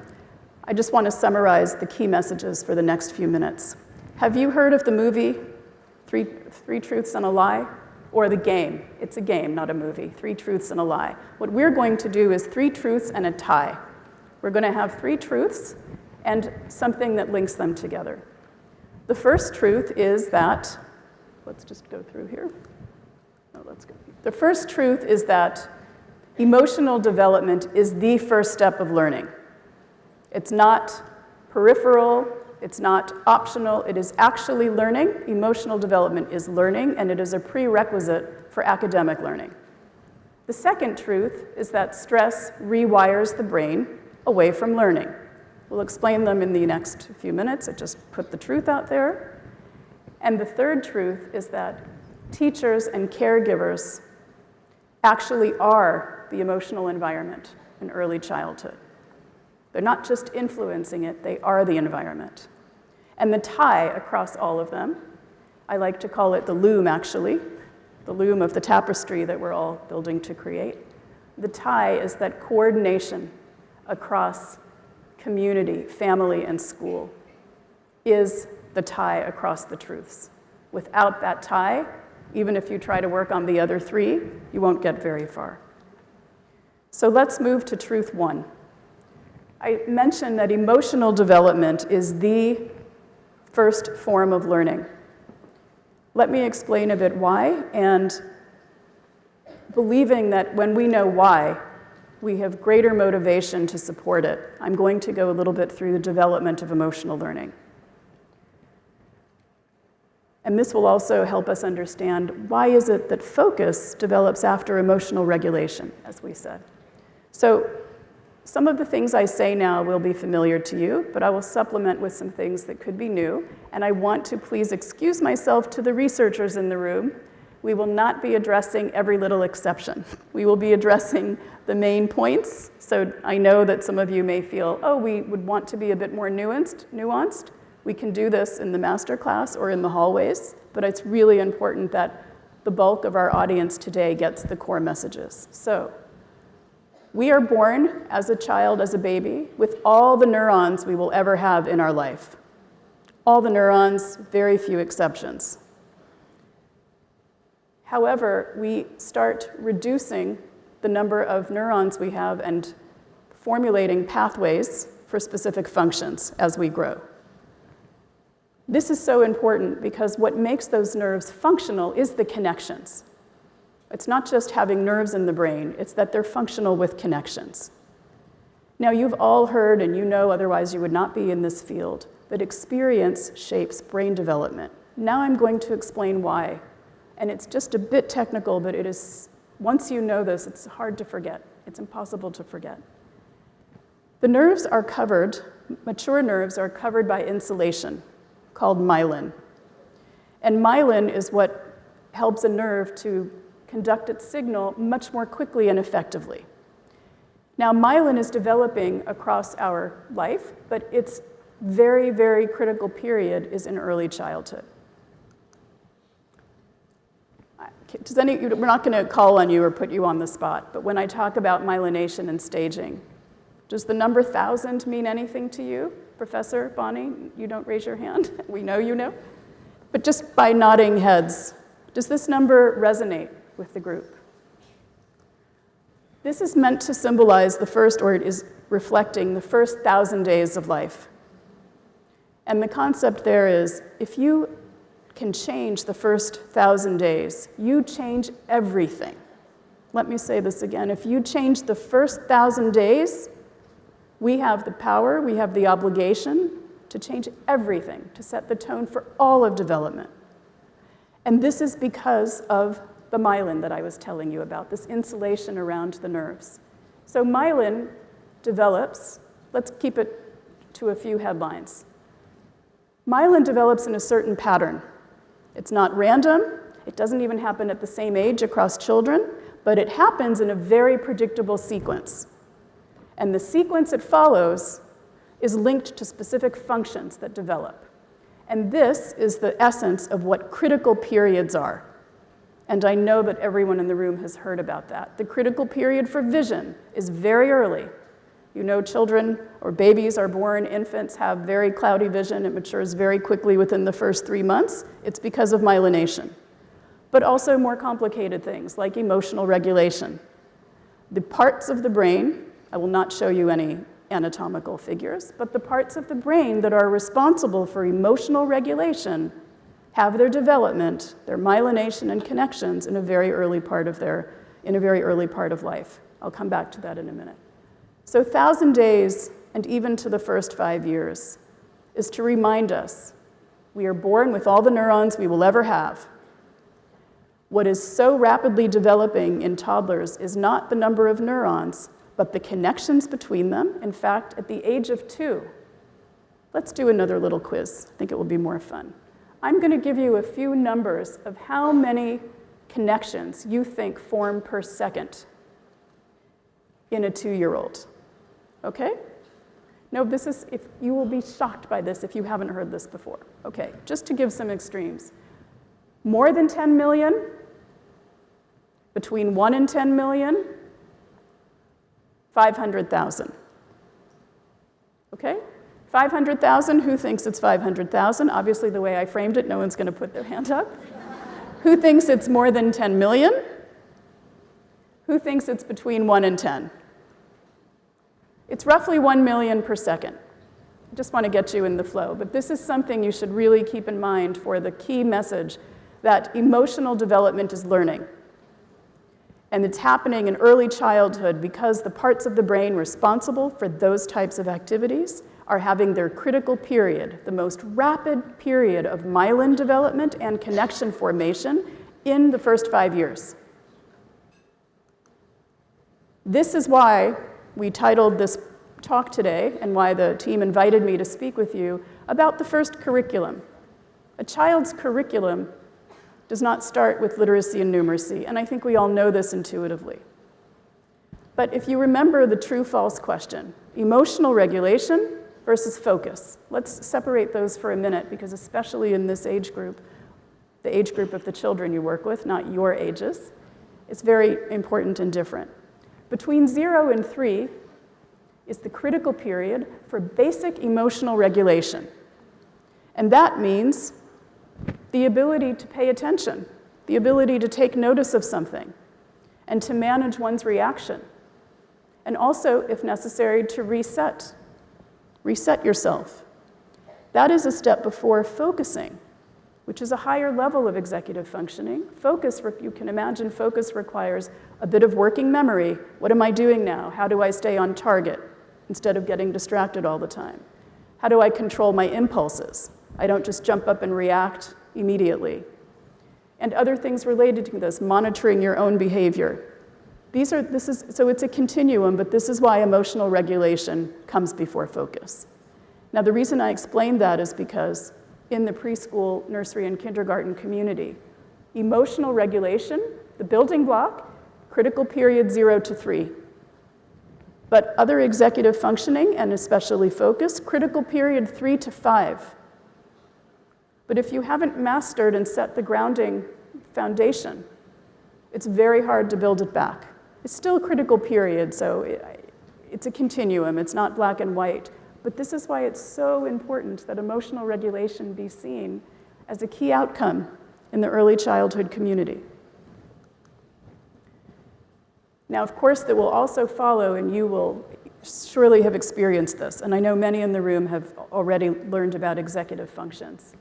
I just want to summarize the key messages for the next few minutes. Have you heard of the movie Three Truths and a Lie? Or the game? It's a game, not a movie. 3 truths and a lie. What we're going to do is 3 truths and a tie. We're going to have 3 truths and something that links them together. The first truth is that, let's just go through here. No, let's go. The first truth is that emotional development is the first step of learning. It's not peripheral, it's not optional, it is actually learning. Emotional development is learning, and it is a prerequisite for academic learning. The second truth is that stress rewires the brain away from learning. We'll explain them in the next few minutes. I just put the truth out there. And the third truth is that teachers and caregivers actually are the emotional environment in early childhood. They're not just influencing it, they are the environment. And the tie across all of them, I like to call it the loom actually, the loom of the tapestry that we're all building to create. The tie is that coordination across community, family, and school is the tie across the truths. Without that tie, even if you try to work on the other 3, you won't get very far. So let's move to truth 1. I mentioned that emotional development is the first form of learning. Let me explain a bit why, and believing that when we know why, we have greater motivation to support it. I'm going to go a little bit through the development of emotional learning. And this will also help us understand why is it that focus develops after emotional regulation, as we said. So some of the things I say now will be familiar to you, but I will supplement with some things that could be new. And I want to please excuse myself to the researchers in the room. We will not be addressing every little exception. We will be addressing the main points. So I know that some of you may feel, oh, we would want to be a bit more nuanced. We can do this in the master class or in the hallways, but it's really important that the bulk of our audience today gets the core messages. So we are born as a child, as a baby, with all the neurons we will ever have in our life. All the neurons, very few exceptions. However, we start reducing the number of neurons we have and formulating pathways for specific functions as we grow. This is so important because what makes those nerves functional is the connections. It's not just having nerves in the brain, it's that they're functional with connections. Now, you've all heard, and you know, otherwise you would not be in this field, that experience shapes brain development. Now I'm going to explain why. And it's just a bit technical, but it is, once you know this, it's hard to forget. It's impossible to forget. The nerves are covered, mature nerves are covered by insulation called myelin. And myelin is what helps a nerve to conduct its signal much more quickly and effectively. Now, myelin is developing across our life, but its very, very critical period is in early childhood. We're not going to call on you or put you on the spot, but when I talk about myelination and staging, does the number 1,000 mean anything to you? Professor Bonnie, you don't raise your hand. We know you know. But just by nodding heads, does this number resonate with the group? This is meant to symbolize the first, or it is reflecting the first 1,000 days of life. And the concept there is, if you can change the first 1,000 days, you change everything. Let me say this again. If you change the first 1,000 days, we have the power, we have the obligation to change everything, to set the tone for all of development. And this is because of the myelin that I was telling you about, this insulation around the nerves. So myelin develops, let's keep it to a few headlines. Myelin develops in a certain pattern. It's not random, it doesn't even happen at the same age across children, but it happens in a very predictable sequence. And the sequence it follows is linked to specific functions that develop. And this is the essence of what critical periods are. And I know that everyone in the room has heard about that. The critical period for vision is very early. You know, children or babies are born, infants have very cloudy vision. It matures very quickly within the first 3 months. It's because of myelination. But also more complicated things like emotional regulation. The parts of the brain, I will not show you any anatomical figures, but the parts of the brain that are responsible for emotional regulation have their development, their myelination and connections in a very early part of life. I'll come back to that in a minute. So 1,000 days, and even to the first 5 years, is to remind us we are born with all the neurons we will ever have. What is so rapidly developing in toddlers is not the number of neurons, but the connections between them. In fact, at the age of 2, let's do another little quiz. I think it will be more fun. I'm going to give you a few numbers of how many connections you think form per second in a 2-year-old. Okay? No, if you will be shocked by this if you haven't heard this before. Okay, just to give some extremes. More than 10 million, between 1 and 10 million, 500,000. Okay? 500,000, who thinks it's 500,000? Obviously, the way I framed it, no one's going to put their hand up. Who thinks it's more than 10 million? Who thinks it's between 1 and 10? It's roughly 1 million per second. I just want to get you in the flow, but this is something you should really keep in mind for the key message that emotional development is learning. And it's happening in early childhood because the parts of the brain responsible for those types of activities are having their critical period, the most rapid period of myelin development and connection formation in the first 5 years. This is why we titled this talk today, and why the team invited me to speak with you about the first curriculum. A child's curriculum does not start with literacy and numeracy, and I think we all know this intuitively. But if you remember the true-false question, emotional regulation versus focus. Let's separate those for a minute, because especially in this age group, the age group of the children you work with, not your ages, it's very important and different. Between 0 and 3 is the critical period for basic emotional regulation. And that means the ability to pay attention, the ability to take notice of something, and to manage one's reaction. And also, if necessary, to reset yourself. That is a step before focusing, which is a higher level of executive functioning. Focus, you can imagine, focus requires a bit of working memory. What am I doing now? How do I stay on target instead of getting distracted all the time? How do I control my impulses? I don't just jump up and react immediately. And other things related to this, monitoring your own behavior. So it's a continuum, but this is why emotional regulation comes before focus. Now, the reason I explained that is because in the preschool, nursery, and kindergarten community, emotional regulation, the building block, critical period 0 to 3. But other executive functioning, and especially focus, critical period 3 to 5. But if you haven't mastered and set the grounding foundation, it's very hard to build it back. It's still a critical period, so it's a continuum. It's not black and white. But this is why it's so important that emotional regulation be seen as a key outcome in the early childhood community. Now, of course, that will also follow, and you will surely have experienced this, and I know many in the room have already learned about executive functions.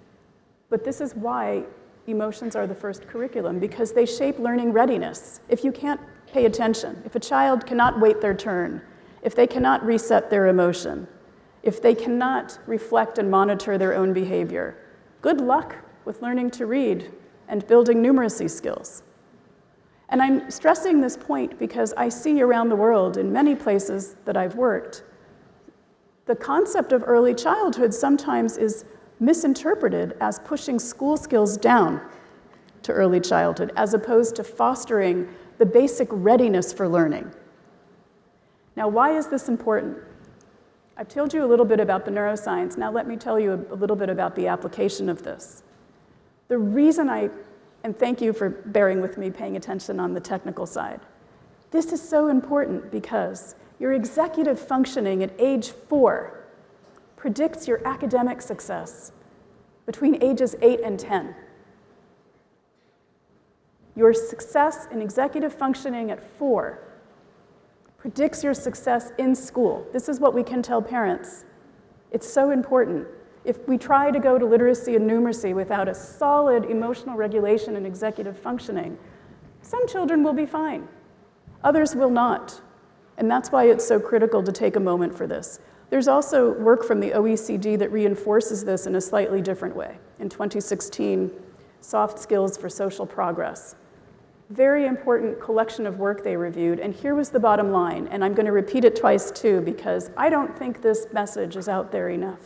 But this is why emotions are the first curriculum, because they shape learning readiness. If you can't pay attention, if a child cannot wait their turn, if they cannot reset their emotion, if they cannot reflect and monitor their own behavior, good luck with learning to read and building numeracy skills. And I'm stressing this point because I see around the world, in many places that I've worked, the concept of early childhood sometimes is misinterpreted as pushing school skills down to early childhood, as opposed to fostering the basic readiness for learning. Now, why is this important? I've told you a little bit about the neuroscience. Now let me tell you a little bit about the application of this. The reason and thank you for bearing with me, paying attention on the technical side. This is so important because your executive functioning at age 4 predicts your academic success between ages 8 and 10. Your success in executive functioning at 4 predicts your success in school. This is what we can tell parents. It's so important. If we try to go to literacy and numeracy without a solid emotional regulation and executive functioning, some children will be fine. Others will not. And that's why it's so critical to take a moment for this. There's also work from the OECD that reinforces this in a slightly different way. In 2016, Soft Skills for Social Progress. Very important collection of work they reviewed, and here was the bottom line, and I'm going to repeat it twice too, because I don't think this message is out there enough.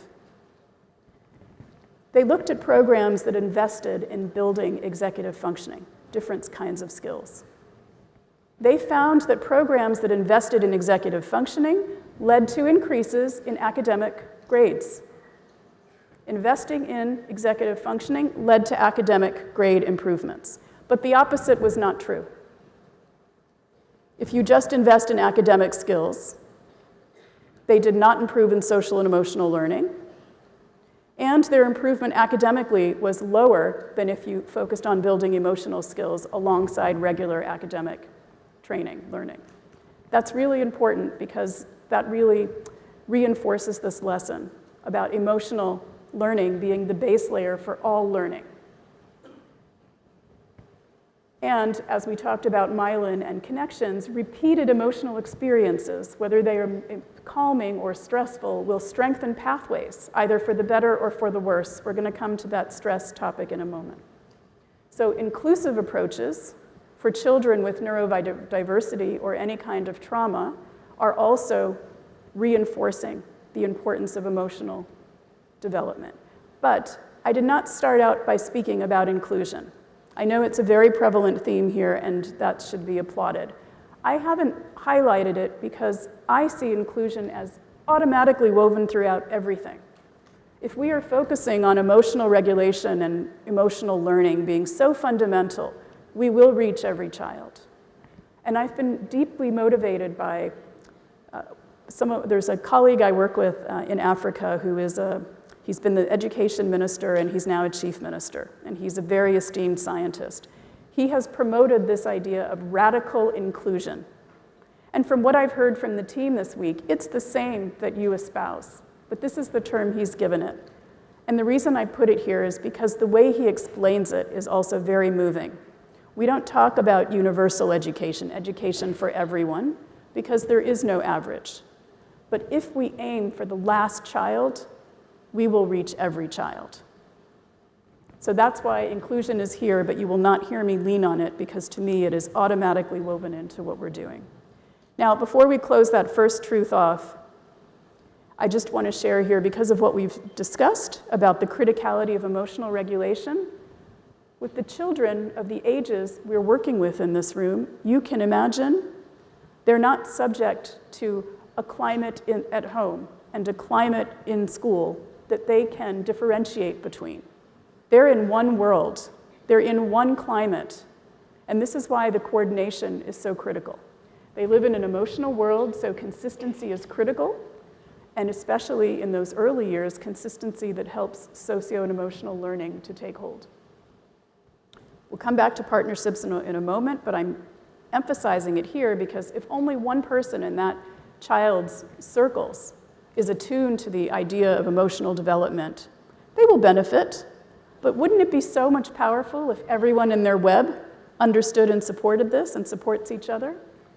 They looked at programs that invested in building executive functioning, different kinds of skills. They found that programs that invested in executive functioning led to increases in academic grades. Investing in executive functioning led to academic grade improvements. But the opposite was not true. If you just invest in academic skills, they did not improve in social and emotional learning, and their improvement academically was lower than if you focused on building emotional skills alongside regular academic training, learning. That's really important because that really reinforces this lesson about emotional learning being the base layer for all learning. And as we talked about myelin and connections, repeated emotional experiences, whether they are calming or stressful, will strengthen pathways, either for the better or for the worse. We're going to come to that stress topic in a moment. So inclusive approaches for children with neurodiversity or any kind of trauma are also reinforcing the importance of emotional development. But I did not start out by speaking about inclusion. I know it's a very prevalent theme here, and that should be applauded. I haven't highlighted it because I see inclusion as automatically woven throughout everything. If we are focusing on emotional regulation and emotional learning being so fundamental, we will reach every child. And I've been deeply motivated by there's a colleague I work with in Africa who is he's been the education minister and he's now a chief minister, and he's a very esteemed scientist. He has promoted this idea of radical inclusion. And from what I've heard from the team this week, it's the same that you espouse, but this is the term he's given it. And the reason I put it here is because the way he explains it is also very moving. We don't talk about universal education, education for everyone, because there is no average. But if we aim for the last child, we will reach every child. So that's why inclusion is here, but you will not hear me lean on it because to me it is automatically woven into what we're doing. Now, before we close that first truth off, I just want to share here, because of what we've discussed about the criticality of emotional regulation, with the children of the ages we're working with in this room, you can imagine they're not subject to a climate at home and a climate in school that they can differentiate between. They're in one world, they're in one climate, and this is why the coordination is so critical. They live in an emotional world, so consistency is critical, and especially in those early years, consistency that helps socio and emotional learning to take hold. We'll come back to partnerships in a moment, but I'm emphasizing it here because if only one person in that child's circles is attuned to the idea of emotional development, they will benefit. But wouldn't it be so much powerful if everyone in their web understood and supported this and supports each other?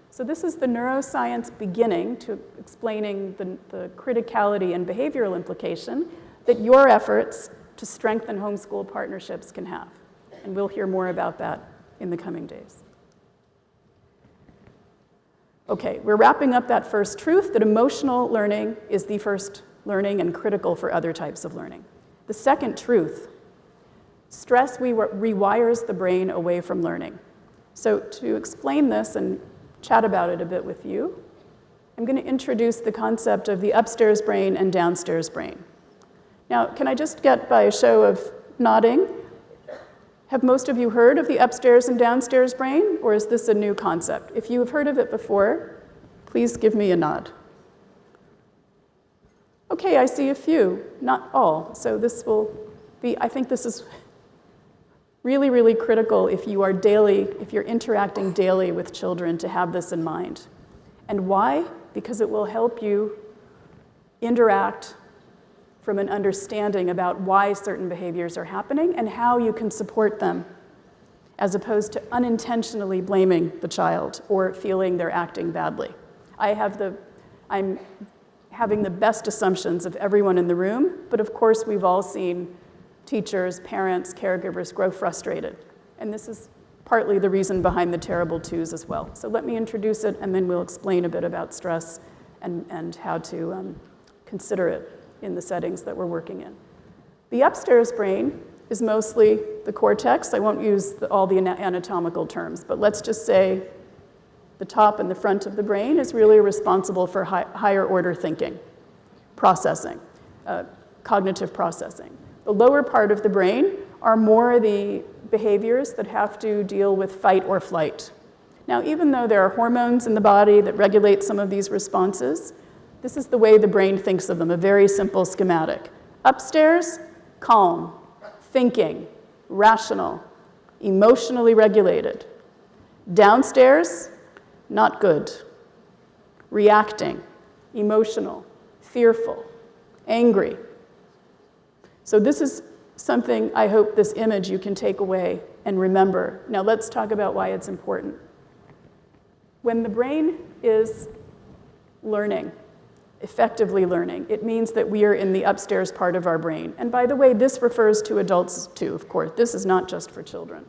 So this is the neuroscience beginning to explaining the criticality and behavioral implication that your efforts to strengthen homeschool partnerships can have. And we'll hear more about that in the coming days. Okay, we're wrapping up that first truth, that emotional learning is the first learning and critical for other types of learning. The second truth, stress rewires the brain away from learning. So to explain this and chat about it a bit with you, I'm going to introduce the concept of the upstairs brain and downstairs brain. Now, can I just get by a show of nodding? Have most of you heard of the upstairs and downstairs brain, or is this a new concept? If you have heard of it before, please give me a nod. Okay, I see a few, not all. So this will be, I think this is really, really critical if you're interacting daily with children to have this in mind. And why? Because it will help you interact from an understanding about why certain behaviors are happening and how you can support them, as opposed to unintentionally blaming the child or feeling they're acting badly. I'm having the best assumptions of everyone in the room, but of course we've all seen teachers, parents, caregivers grow frustrated. And this is partly the reason behind the terrible twos as well. So let me introduce it, and then we'll explain a bit about stress and how to consider it in the settings that we're working in. The upstairs brain is mostly the cortex. I won't use all the anatomical terms, but let's just say the top and the front of the brain is really responsible for higher order thinking, processing, cognitive processing. The lower part of the brain are more the behaviors that have to deal with fight or flight. Now, even though there are hormones in the body that regulate some of these responses, this is the way the brain thinks of them, a very simple schematic. Upstairs, calm, thinking, rational, emotionally regulated. Downstairs, not good, reacting, emotional, fearful, angry. So this is something I hope this image you can take away and remember. Now let's talk about why it's important. When the brain is learning, effectively learning, it means that we are in the upstairs part of our brain. And by the way, this refers to adults too, of course. This is not just for children.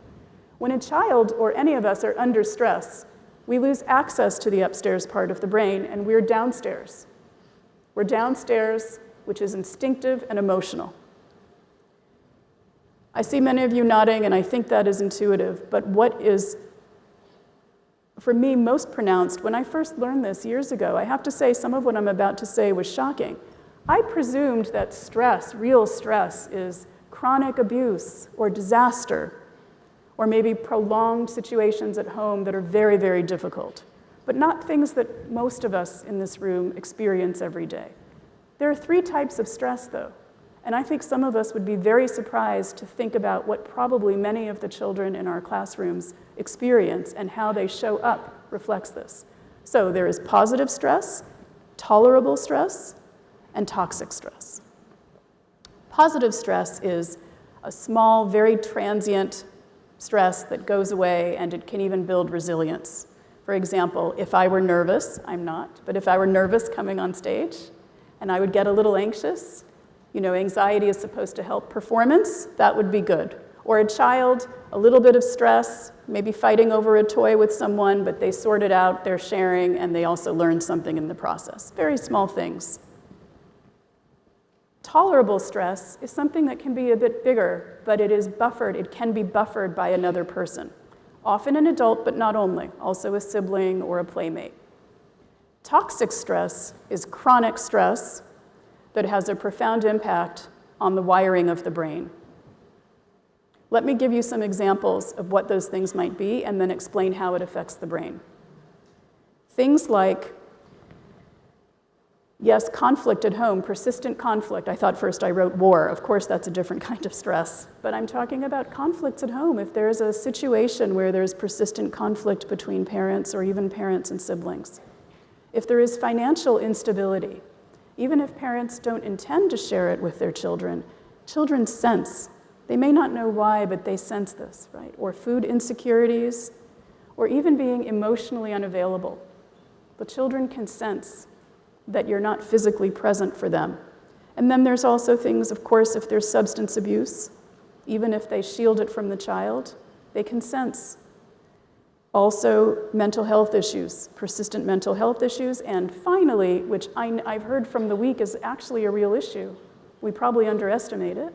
When a child or any of us are under stress, we lose access to the upstairs part of the brain, and we're downstairs. We're downstairs, which is instinctive and emotional. I see many of you nodding, and I think that is intuitive, but what is, for me, most pronounced, when I first learned this years ago, I have to say some of what I'm about to say was shocking. I presumed that stress, real stress, is chronic abuse or disaster, or maybe prolonged situations at home that are very, very difficult, but not things that most of us in this room experience every day. There are 3 types of stress, though, and I think some of us would be very surprised to think about what probably many of the children in our classrooms experience and how they show up reflects this. So there is positive stress, tolerable stress, and toxic stress. Positive stress is a small, very transient stress that goes away, and it can even build resilience. For example, if I were nervous, I'm not, but if I were nervous coming on stage and I would get a little anxious, anxiety is supposed to help performance, that would be good. Or a child, a little bit of stress, maybe fighting over a toy with someone, but they sort it out, they're sharing, and they also learn something in the process. Very small things. Tolerable stress is something that can be a bit bigger, but it is buffered. It can be buffered by another person, often an adult, but not only, also a sibling or a playmate. Toxic stress is chronic stress that has a profound impact on the wiring of the brain. Let me give you some examples of what those things might be and then explain how it affects the brain. Things like, yes, conflict at home, persistent conflict. I thought first I wrote war. Of course, that's a different kind of stress. But I'm talking about conflicts at home. If there's a situation where there's persistent conflict between parents or even parents and siblings. if there is financial instability, even if parents don't intend to share it with their children, children sense. They may not know why, but they sense this, right? Or food insecurities, or even being emotionally unavailable. The children can sense that you're not physically present for them. And then there's also things, of course, if there's substance abuse, even if they shield it from the child, they can sense. Also, mental health issues, persistent mental health issues, and finally, which I've heard from the week is actually a real issue, we probably underestimate it,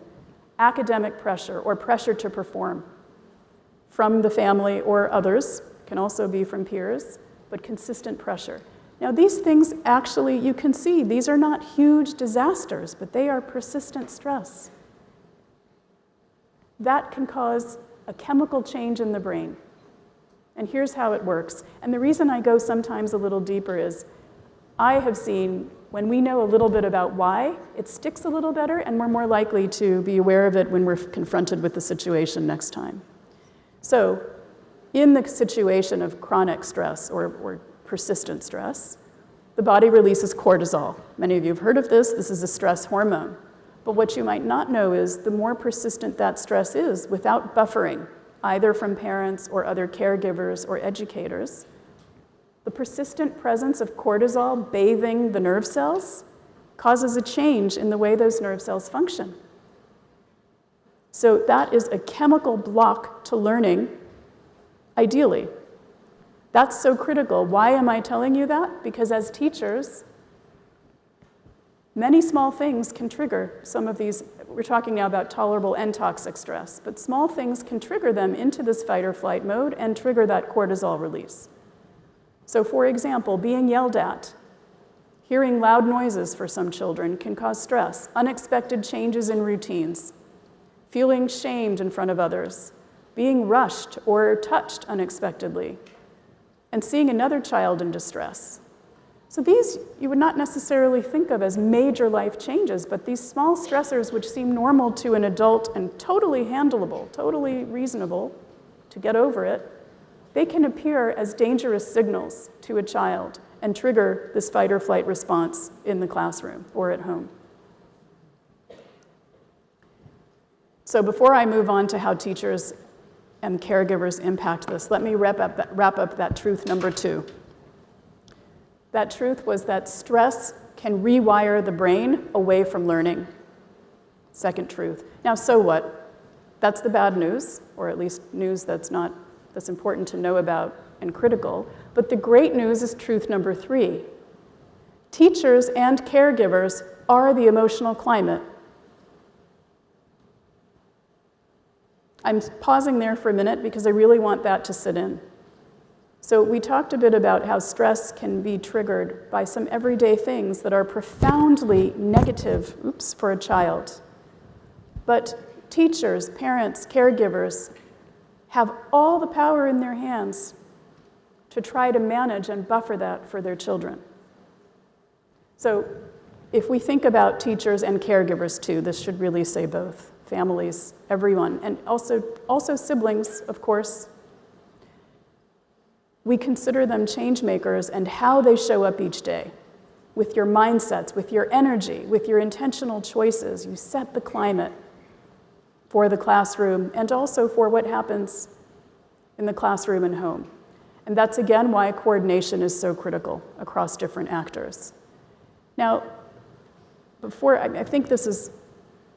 academic pressure or pressure to perform from the family or others, can also be from peers, but consistent pressure. Now these things actually, you can see, these are not huge disasters, but they are persistent stress. That can cause a chemical change in the brain. And here's how it works. And the reason I go sometimes a little deeper is I have seen when we know a little bit about why, it sticks a little better and we're more likely to be aware of it when we're confronted with the situation next time. So in the situation of chronic stress or persistent stress, the body releases cortisol. Many of you have heard of this. This is a stress hormone. But what you might not know is the more persistent that stress is without buffering, either from parents or other caregivers or educators, the persistent presence of cortisol bathing the nerve cells causes a change in the way those nerve cells function. So that is a chemical block to learning, ideally. That's so critical. Why am I telling you that? Because as teachers, many small things can trigger some of these. We're talking now about tolerable and toxic stress, but small things can trigger them into this fight or flight mode and trigger that cortisol release. So for example, being yelled at, hearing loud noises for some children can cause stress, unexpected changes in routines, feeling shamed in front of others, being rushed or touched unexpectedly, and seeing another child in distress. So these you would not necessarily think of as major life changes, but these small stressors which seem normal to an adult and totally handleable, totally reasonable to get over it, they can appear as dangerous signals to a child and trigger this fight or flight response in the classroom or at home. So before I move on to how teachers and caregivers impact this, let me wrap up that truth number 2. That truth was that stress can rewire the brain away from learning. Second truth. Now, so what? That's the bad news, or at least news that's important to know about and critical. But the great news is truth number 3. Teachers and caregivers are the emotional climate. I'm pausing there for a minute because I really want that to sit in. So we talked a bit about how stress can be triggered by some everyday things that are profoundly negative, for a child. But teachers, parents, caregivers have all the power in their hands to try to manage and buffer that for their children. So if we think about teachers and caregivers too, this should really say both, families, everyone, and also siblings, of course. We consider them change makers and how they show up each day. With your mindsets, with your energy, with your intentional choices, you set the climate for the classroom and also for what happens in the classroom and home. And that's again why coordination is so critical across different actors. Now, I think this is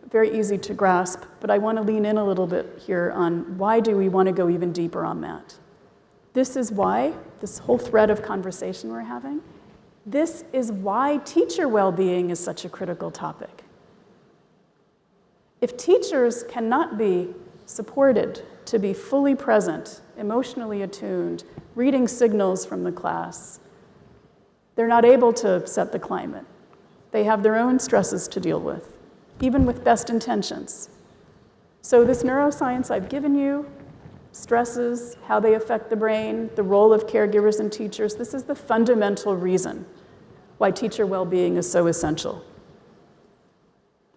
very easy to grasp, but I want to lean in a little bit here on why do we want to go even deeper on that. This is why, this whole thread of conversation we're having, this is why teacher well-being is such a critical topic. If teachers cannot be supported to be fully present, emotionally attuned, reading signals from the class, they're not able to set the climate. They have their own stresses to deal with, even with best intentions. So this neuroscience I've given you, stresses, how they affect the brain, the role of caregivers and teachers, this is the fundamental reason why teacher well-being is so essential,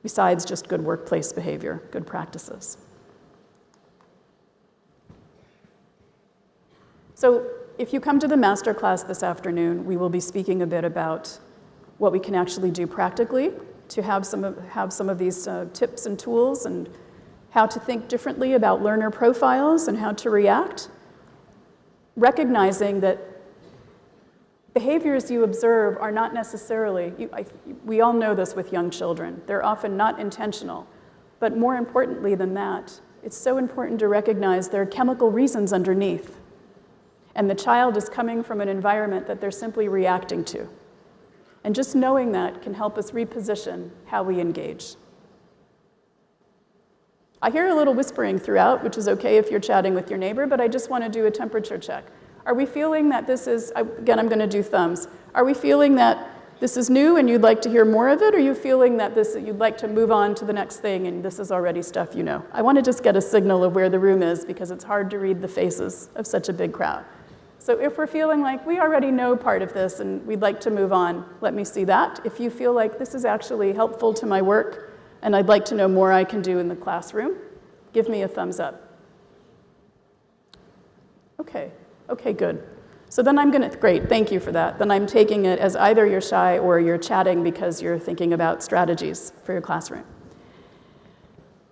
besides just good workplace behavior, good practices. So if you come to the masterclass this afternoon, we will be speaking a bit about what we can actually do practically to have some of these tips and tools, and how to think differently about learner profiles and how to react, recognizing that behaviors you observe are not necessarily, we all know this with young children, they're often not intentional, but more importantly than that, it's so important to recognize there are chemical reasons underneath, and the child is coming from an environment that they're simply reacting to. And just knowing that can help us reposition how we engage. I hear a little whispering throughout, which is okay if you're chatting with your neighbor, but I just want to do a temperature check. Are we feeling that this is, again, I'm going to do thumbs. Are we feeling that this is new and you'd like to hear more of it? Or are you feeling that you'd like to move on to the next thing and this is already stuff you know? I want to just get a signal of where the room is because it's hard to read the faces of such a big crowd. So if we're feeling like we already know part of this and we'd like to move on, let me see that. If you feel like this is actually helpful to my work and I'd like to know more I can do in the classroom, give me a thumbs up. Okay, good. So then great, thank you for that. Then I'm taking it as either you're shy or you're chatting because you're thinking about strategies for your classroom.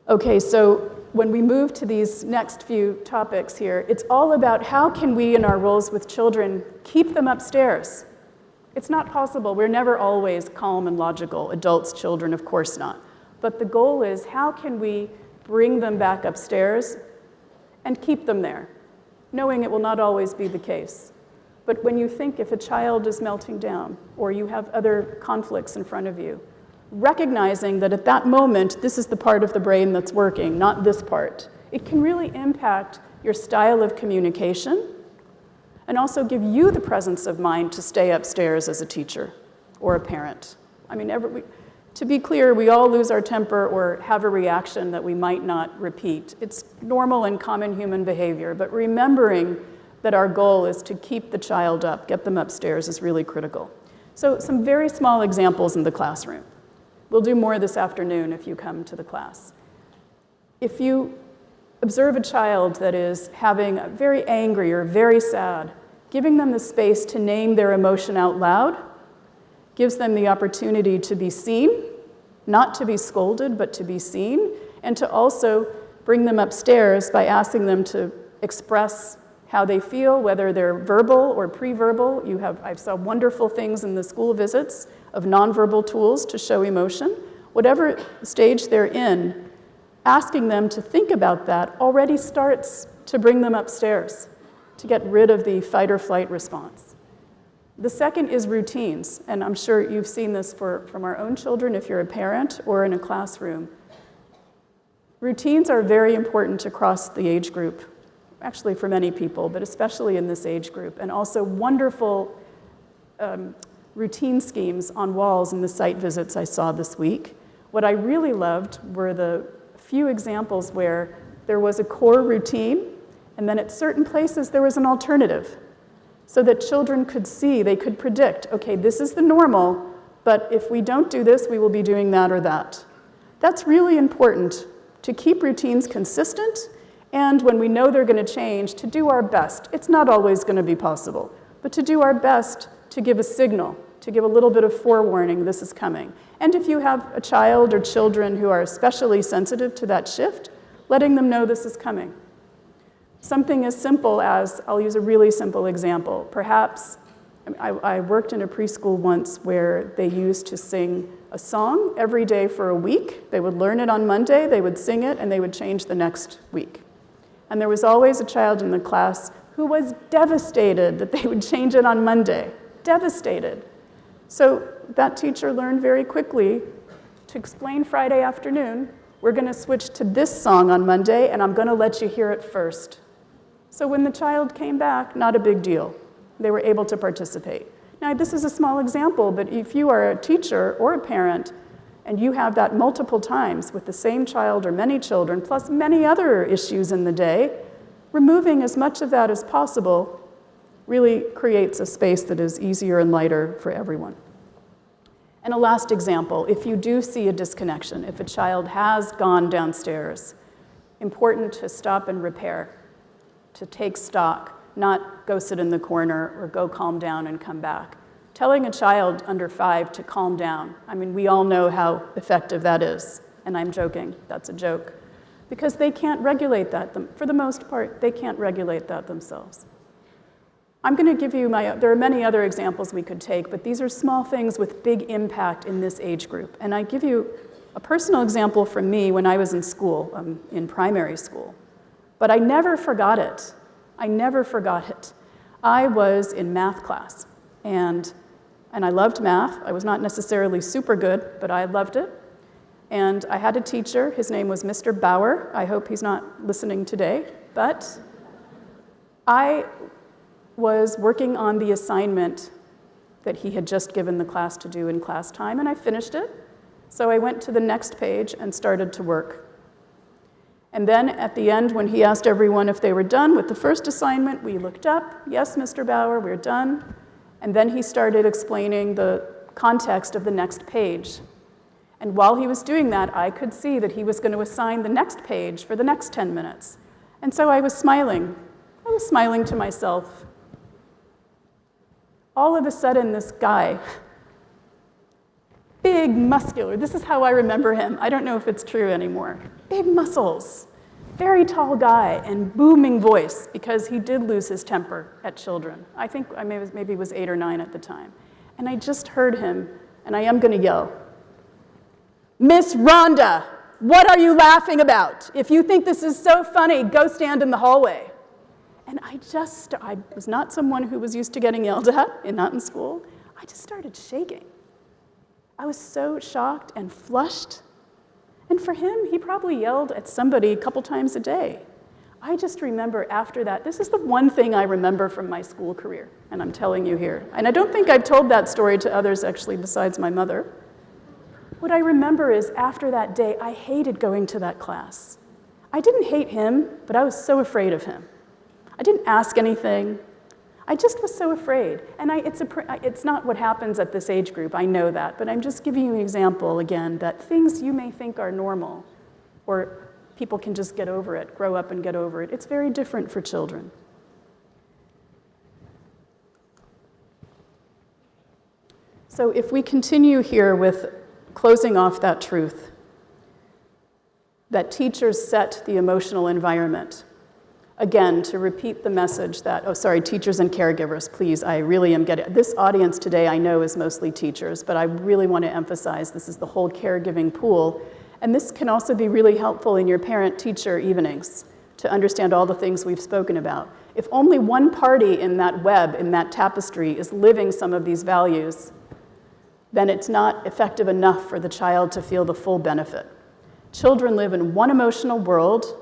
Okay, so when we move to these next few topics here, it's all about how can we in our roles with children keep them upstairs. It's not possible. We're never always calm and logical, adults, children, of course not. But the goal is how can we bring them back upstairs and keep them there, knowing it will not always be the case. But when you think if a child is melting down or you have other conflicts in front of you, recognizing that at that moment, this is the part of the brain that's working, not this part, it can really impact your style of communication and also give you the presence of mind to stay upstairs as a teacher or a parent. I mean, to be clear, we all lose our temper or have a reaction that we might not repeat. It's normal and common human behavior, but remembering that our goal is to keep the child up, get them upstairs is really critical. So some very small examples in the classroom. We'll do more this afternoon if you come to the class. If you observe a child that is having a very angry or very sad, giving them the space to name their emotion out loud gives them the opportunity to be seen, not to be scolded, but to be seen, and to also bring them upstairs by asking them to express how they feel, whether they're verbal or pre-verbal. I saw wonderful things in the school visits of nonverbal tools to show emotion. Whatever stage they're in, asking them to think about that already starts to bring them upstairs, to get rid of the fight or flight response. The second is routines, and I'm sure you've seen this from our own children if you're a parent or in a classroom. Routines are very important across the age group, actually for many people, but especially in this age group, and also wonderful routine schemes on walls in the site visits I saw this week. What I really loved were the few examples where there was a core routine, and then at certain places there was an alternative, so that children could see, they could predict, okay, this is the normal, but if we don't do this, we will be doing that or that. That's really important to keep routines consistent, and when we know they're going to change, to do our best. It's not always going to be possible, but to do our best to give a signal, to give a little bit of forewarning, this is coming. And if you have a child or children who are especially sensitive to that shift, letting them know this is coming. Something as simple as, I'll use a really simple example. Perhaps, I worked in a preschool once where they used to sing a song every day for a week. They would learn it on Monday, they would sing it, and they would change the next week. And there was always a child in the class who was devastated that they would change it on Monday. Devastated. So that teacher learned very quickly to explain Friday afternoon, we're going to switch to this song on Monday, and I'm going to let you hear it first. So when the child came back, not a big deal. They were able to participate. Now, this is a small example, but if you are a teacher or a parent, and you have that multiple times with the same child or many children, plus many other issues in the day, removing as much of that as possible really creates a space that is easier and lighter for everyone. And a last example, if you do see a disconnection, if a child has gone downstairs, important to stop and repair, to take stock, not go sit in the corner or go calm down and come back. Telling a child under 5 to calm down, I mean, we all know how effective that is. And I'm joking, that's a joke. Because they can't regulate that, for the most part, they can't regulate that themselves. I'm going to give you there are many other examples we could take, but these are small things with big impact in this age group. And I give you a personal example from me when I was in school, in primary school. But I never forgot it. I never forgot it. I was in math class, and I loved math. I was not necessarily super good, but I loved it. And I had a teacher, his name was Mr. Bauer. I hope he's not listening today, but I was working on the assignment that he had just given the class to do in class time, and I finished it. So I went to the next page and started to work. And then at the end, when he asked everyone if they were done with the first assignment, we looked up, yes, Mr. Bauer, we're done. And then he started explaining the context of the next page. And while he was doing that, I could see that he was going to assign the next page for the next 10 minutes. And so I was smiling. I was smiling to myself. All of a sudden, this guy, big, muscular, this is how I remember him. I don't know if it's true anymore. Big muscles, very tall guy, and booming voice, because he did lose his temper at children. I think I maybe was 8 or 9 at the time. And I just heard him, and I am going to yell, "Miss Randa, what are you laughing about? If you think this is so funny, go stand in the hallway." And I was not someone who was used to getting yelled at, and not in school. I just started shaking. I was so shocked and flushed. And for him, he probably yelled at somebody a couple times a day. I just remember after that, this is the one thing I remember from my school career, and I'm telling you here. And I don't think I've told that story to others, actually, besides my mother. What I remember is after that day, I hated going to that class. I didn't hate him, but I was so afraid of him. I didn't ask anything. I just was so afraid. And it's not what happens at this age group, I know that, but I'm just giving you an example, again, that things you may think are normal, or people can just get over it, grow up and get over it. It's very different for children. So if we continue here with closing off that truth, that teachers set the emotional environment. Again, to repeat the message that, teachers and caregivers, please, I really am getting, this audience today I know is mostly teachers, but I really want to emphasize this is the whole caregiving pool. And this can also be really helpful in your parent-teacher evenings to understand all the things we've spoken about. If only one party in that web, in that tapestry, is living some of these values, then it's not effective enough for the child to feel the full benefit. Children live in one emotional world.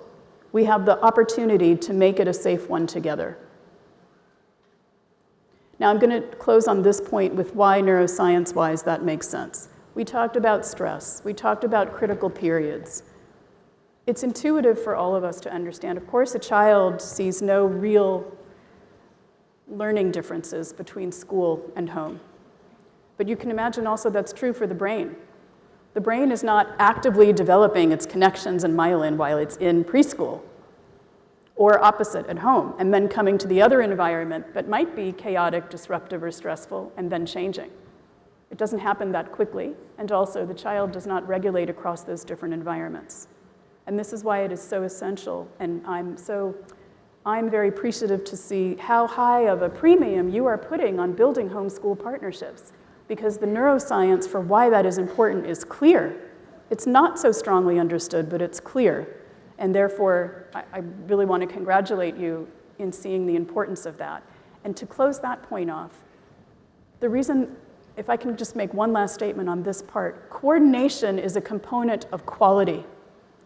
We have the opportunity to make it a safe one together. Now I'm going to close on this point with why neuroscience-wise that makes sense. We talked about stress. We talked about critical periods. It's intuitive for all of us to understand. Of course, a child sees no real learning differences between school and home. But you can imagine also that's true for the brain. The brain is not actively developing its connections and myelin while it's in preschool, or opposite at home, and then coming to the other environment that might be chaotic, disruptive, or stressful, and then changing. It doesn't happen that quickly, and also the child does not regulate across those different environments. And this is why it is so essential, and I'm very appreciative to see how high of a premium you are putting on building homeschool partnerships, because the neuroscience for why that is important is clear. It's not so strongly understood, but it's clear. And therefore, I really want to congratulate you in seeing the importance of that. And to close that point off, the reason, if I can just make one last statement on this part, coordination is a component of quality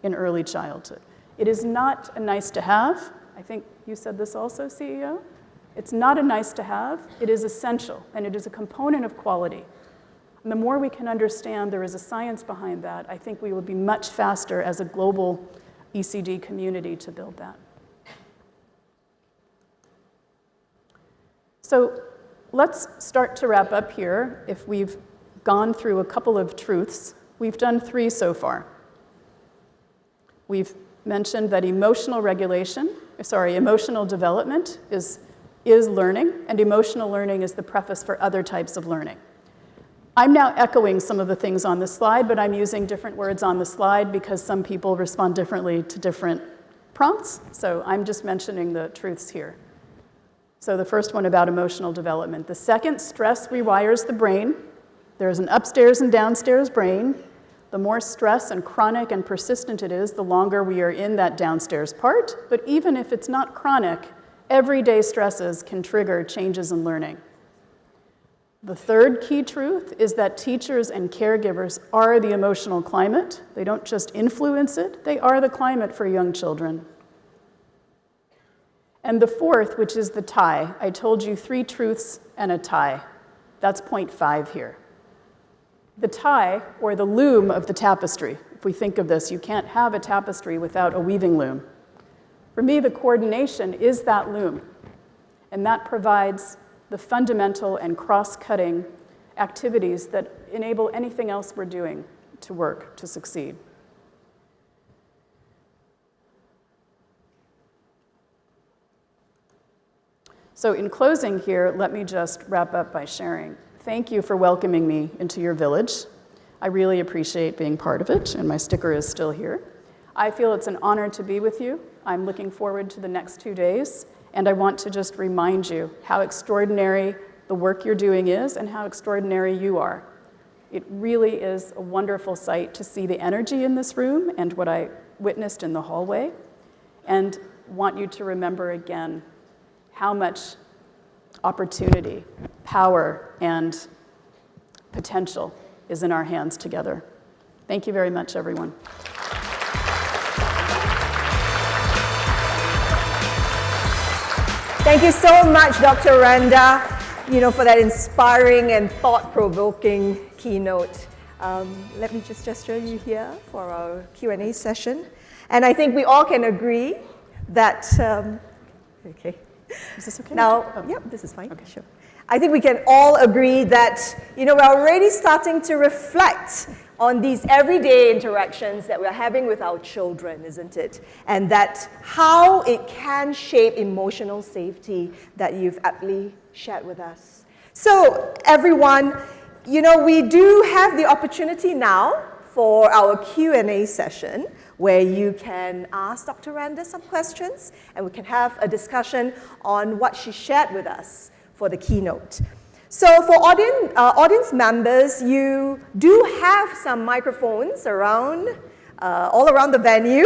in early childhood. It is not a nice to have. I think you said this also, CEO. It's not a nice to have, it is essential, and it is a component of quality. And the more we can understand there is a science behind that, I think we will be much faster as a global ECD community to build that. So let's start to wrap up here. If we've gone through a couple of truths, we've done 3 so far. We've mentioned that emotional development is is learning, and emotional learning is the preface for other types of learning. I'm now echoing some of the things on the slide, but I'm using different words on the slide because some people respond differently to different prompts, so I'm just mentioning the truths here. So the first one about emotional development. The second, stress rewires the brain. There's an upstairs and downstairs brain. The more stress and chronic and persistent it is, the longer we are in that downstairs part. But even if it's not chronic, everyday stresses can trigger changes in learning. The third key truth is that teachers and caregivers are the emotional climate. They don't just influence it, they are the climate for young children. And the fourth, which is the tie. I told you 3 truths and a tie. That's point 5 here. The tie, or the loom of the tapestry. If we think of this, you can't have a tapestry without a weaving loom. For me, the coordination is that loom, and that provides the fundamental and cross-cutting activities that enable anything else we're doing to work, to succeed. So in closing here, let me just wrap up by sharing. Thank you for welcoming me into your village. I really appreciate being part of it, and my sticker is still here. I feel it's an honor to be with you. I'm looking forward to the next 2 days, and I want to just remind you how extraordinary the work you're doing is and how extraordinary you are. It really is a wonderful sight to see the energy in this room and what I witnessed in the hallway, and want you to remember again how much opportunity, power, and potential is in our hands together. Thank you very much, everyone. Thank you so much, Dr. Randa, for that inspiring and thought-provoking keynote. Let me just gesture you here for our Q&A session. And I think we all can agree that, okay. Is this okay? Now, yep, this is fine. Okay, sure. I think we can all agree that, we're already starting to reflect on these everyday interactions that we're having with our children, isn't it? And that how it can shape emotional safety that you've aptly shared with us. So, everyone, we do have the opportunity now for our Q&A session, where you can ask Dr. Randa some questions, and we can have a discussion on what she shared with us for the keynote. So for audience members, you do have some microphones around, all around the venue,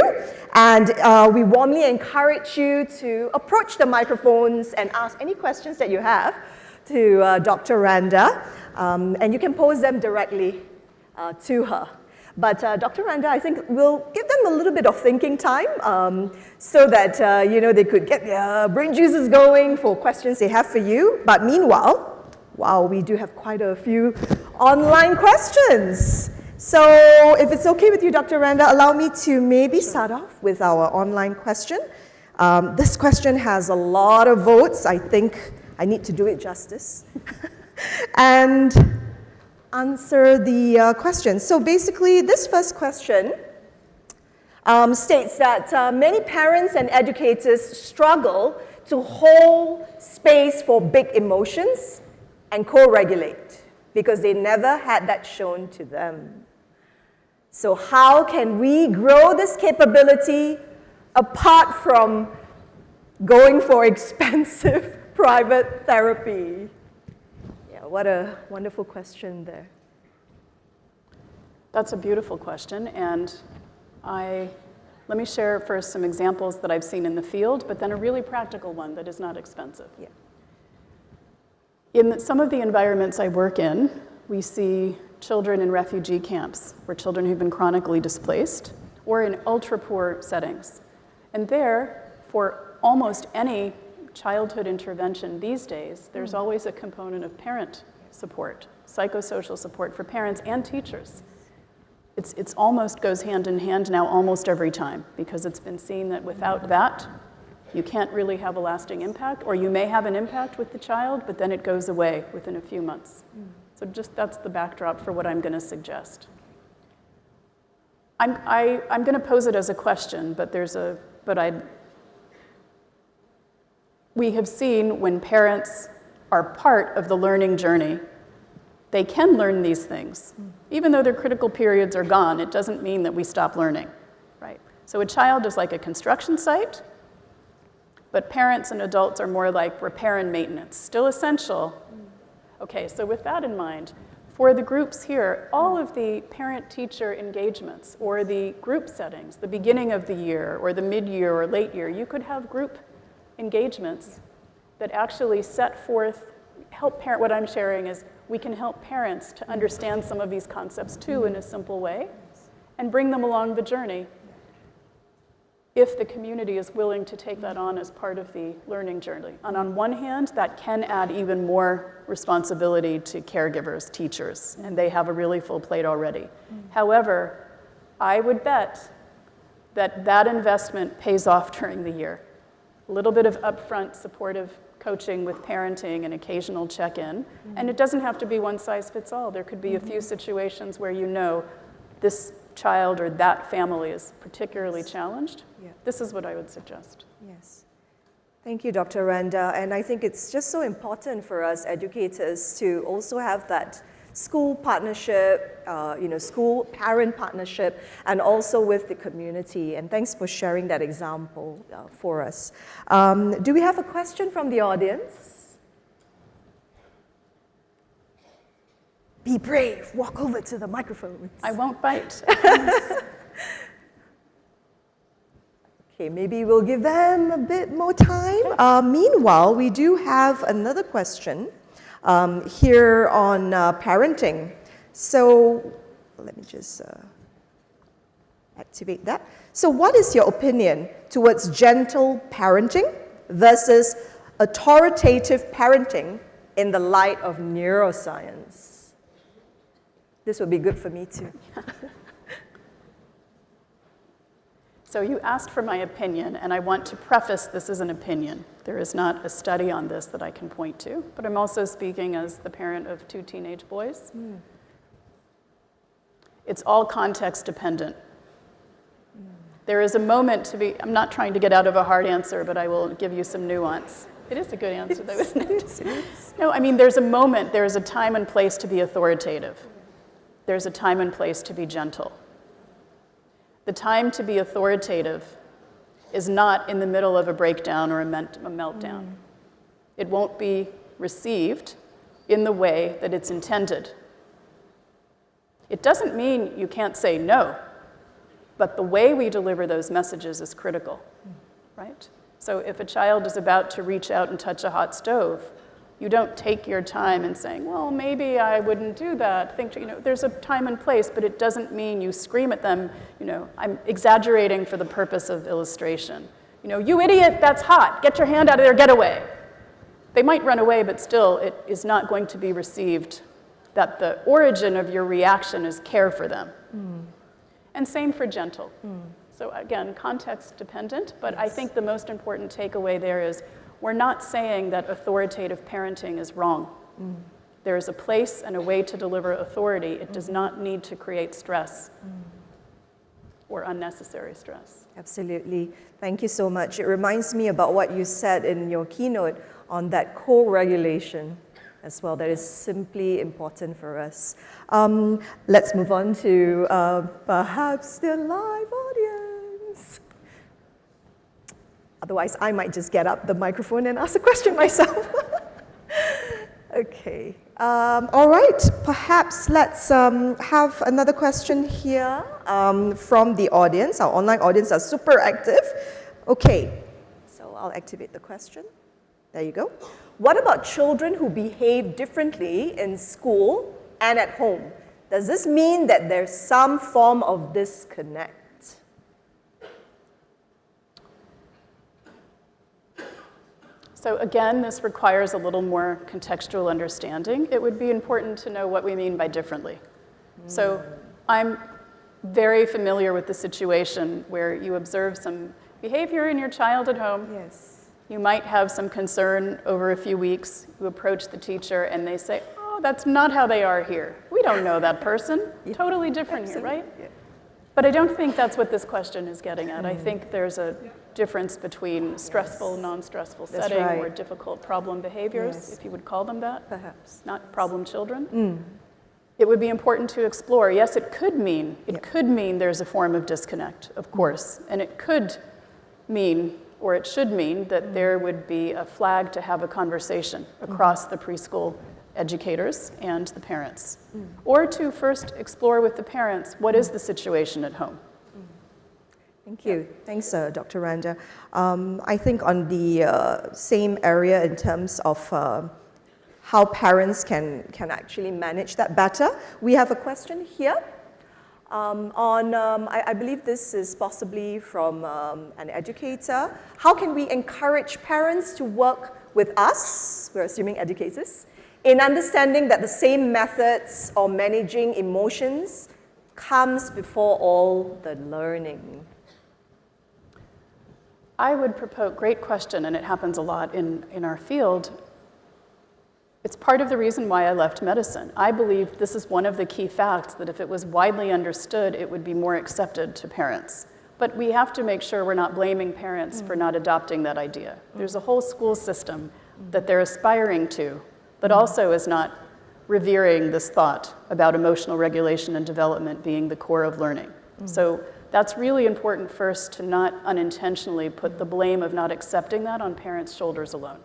and we warmly encourage you to approach the microphones and ask any questions that you have to Dr. Randa, and you can pose them directly to her. But Dr. Randa, I think we'll give them a little bit of thinking time so that, they could get their brain juices going for questions they have for you. But meanwhile, wow, we do have quite a few online questions. So if it's okay with you, Dr. Randa, allow me to maybe start off with our online question. This question has a lot of votes. I think I need to do it justice. And answer the question. So basically, this first question states that many parents and educators struggle to hold space for big emotions and co-regulate because they never had that shown to them. So how can we grow this capability apart from going for expensive private therapy? What a wonderful question there. That's a beautiful question, and let me share first some examples that I've seen in the field, but then a really practical one that is not expensive. Yeah. In some of the environments I work in, we see children in refugee camps, or children who've been chronically displaced, or in ultra-poor settings. And there, for almost any childhood intervention these days, there's always a component of parent support, psychosocial support for parents and teachers. It's almost goes hand in hand now almost every time, because it's been seen that without that, you can't really have a lasting impact, or you may have an impact with the child, but then it goes away within a few months. So just that's the backdrop for what I'm going to suggest. I'm going to pose it as a question, but we have seen when parents are part of the learning journey, they can learn these things. Even though their critical periods are gone, it doesn't mean that we stop learning, right? So a child is like a construction site, but parents and adults are more like repair and maintenance, still essential. Okay, so with that in mind, for the groups here, all of the parent-teacher engagements or the group settings, the beginning of the year or the mid-year or late year, you could have group engagements that actually set forth, help parent, what I'm sharing is we can help parents to understand some of these concepts too in a simple way and bring them along the journey if the community is willing to take that on as part of the learning journey. And on one hand, that can add even more responsibility to caregivers, teachers, and they have a really full plate already. However, I would bet that that investment pays off during the year. A little bit of upfront supportive coaching with parenting and occasional check-in, and it doesn't have to be one size fits all. There could be a few situations where you know this child or that family is particularly challenged. Yeah. This is what I would suggest. Yes. Thank you, Dr. Randa. And I think it's just so important for us educators to also have that school partnership, school-parent partnership, and also with the community. And thanks for sharing that example for us. Do we have a question from the audience? Be brave. Walk over to the microphone. I won't bite. Okay, maybe we'll give them a bit more time. Meanwhile, we do have another question here on parenting. So let me just activate that. So what is your opinion towards gentle parenting versus authoritative parenting in the light of neuroscience? This would be good for me too. So you asked for my opinion, and I want to preface this as an opinion. There is not a study on this that I can point to, but I'm also speaking as the parent of 2 teenage boys. It's all context dependent. There is a moment to be, I'm not trying to get out of a hard answer, but I will give you some nuance. It is a good answer though, isn't it? No, I mean, there's a moment, there's a time and place to be authoritative. There's a time and place to be gentle. The time to be authoritative is not in the middle of a breakdown or a meltdown. It won't be received in the way that it's intended. It doesn't mean you can't say no, but the way we deliver those messages is critical, right? So if a child is about to reach out and touch a hot stove, you don't take your time and saying, well, maybe I wouldn't do that. There's a time and place, but it doesn't mean you scream at them. I'm exaggerating for the purpose of illustration. You idiot, that's hot. Get your hand out of there, get away. They might run away, but still it is not going to be received that the origin of your reaction is care for them. And same for gentle. So again, context dependent, but I think the most important takeaway there is we're not saying that authoritative parenting is wrong. There is a place and a way to deliver authority. It does not need to create stress or unnecessary stress. Absolutely. Thank you so much. It reminds me about what you said in your keynote on that co-regulation as well. That is simply important for us. Let's move on to perhaps the live audience. Otherwise, I might just get up the microphone and ask a question myself. Okay. All right. Perhaps let's have another question here from the audience. Our online audience are super active. Okay. So I'll activate the question. There you go. What about children who behave differently in school and at home? Does this mean that there's some form of disconnect? So again, this requires a little more contextual understanding. It would be important to know what we mean by differently. So I'm very familiar with the situation where you observe some behavior in your child at home. Yes. You might have some concern over a few weeks. You approach the teacher and they say, oh, that's not how they are here. We don't know that person. Totally different here, right? Yeah. But I don't think that's what this question is getting at. I think there's a difference between stressful, non-stressful setting right. or difficult problem behaviors, Yes. if you would call them that. Perhaps. Not problem children. It would be important to explore. Yes, it could mean there's a form of disconnect, of course, and it could mean, or it should mean, that there would be a flag to have a conversation across the preschool educators and the parents, or to first explore with the parents what is the situation at home. Thank you. Thanks, Dr. Randa. I think on the same area in terms of how parents can actually manage that better, we have a question here I believe this is possibly from an educator. How can we encourage parents to work with us, we're assuming educators, in understanding that the same methods of managing emotions comes before all the learning? I would propose, great question, and it happens a lot in our field. It's part of the reason why I left medicine. I believe this is one of the key facts, that if it was widely understood, it would be more accepted to parents. But we have to make sure we're not blaming parents for not adopting that idea. There's a whole school system that they're aspiring to, but also is not revering this thought about emotional regulation and development being the core of learning. So that's really important first, to not unintentionally put the blame of not accepting that on parents' shoulders alone.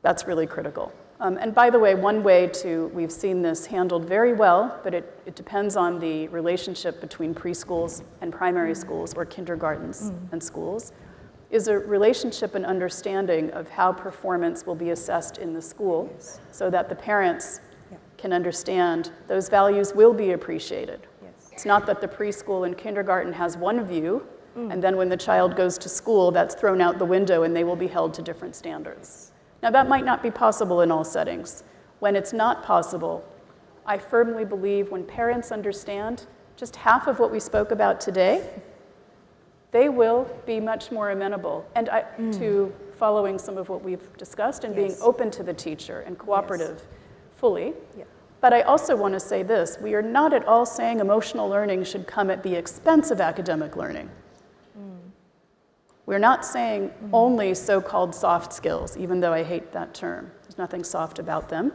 That's really critical. And by the way, one way we've seen this handled very well, but it depends on the relationship between preschools and primary schools, or kindergartens and schools, is a relationship and understanding of how performance will be assessed in the school, so that the parents can understand those values will be appreciated. It's not that the preschool and kindergarten has one view, and then when the child goes to school, that's thrown out the window and they will be held to different standards. Now, that might not be possible in all settings. When it's not possible, I firmly believe when parents understand just half of what we spoke about today, they will be much more amenable to following some of what we've discussed and being open to the teacher and cooperative fully. But I also want to say this: we are not at all saying emotional learning should come at the expense of academic learning. We're not saying only so-called soft skills, even though I hate that term. There's nothing soft about them.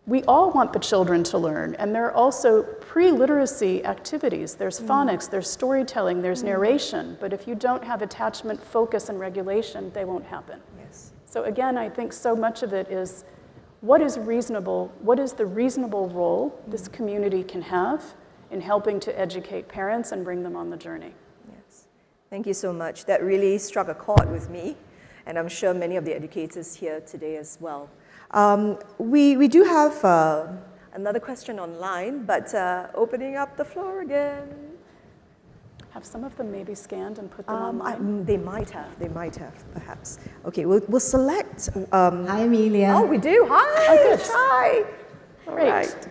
We all want the children to learn, and there are also pre-literacy activities. There's phonics, there's storytelling, there's narration, but if you don't have attachment, focus, and regulation, they won't happen. So again, I think so much of it is what is reasonable, what is the reasonable role this community can have in helping to educate parents and bring them on the journey. Thank you so much. That really struck a chord with me, and I'm sure many of the educators here today as well. We do have another question online, but opening up the floor again. Have some of them maybe scanned and put them online? They might have, perhaps. Okay, we'll select. Hi, Amelia. Oh, we do. Hi. Oh, good. Hi. Great. Right.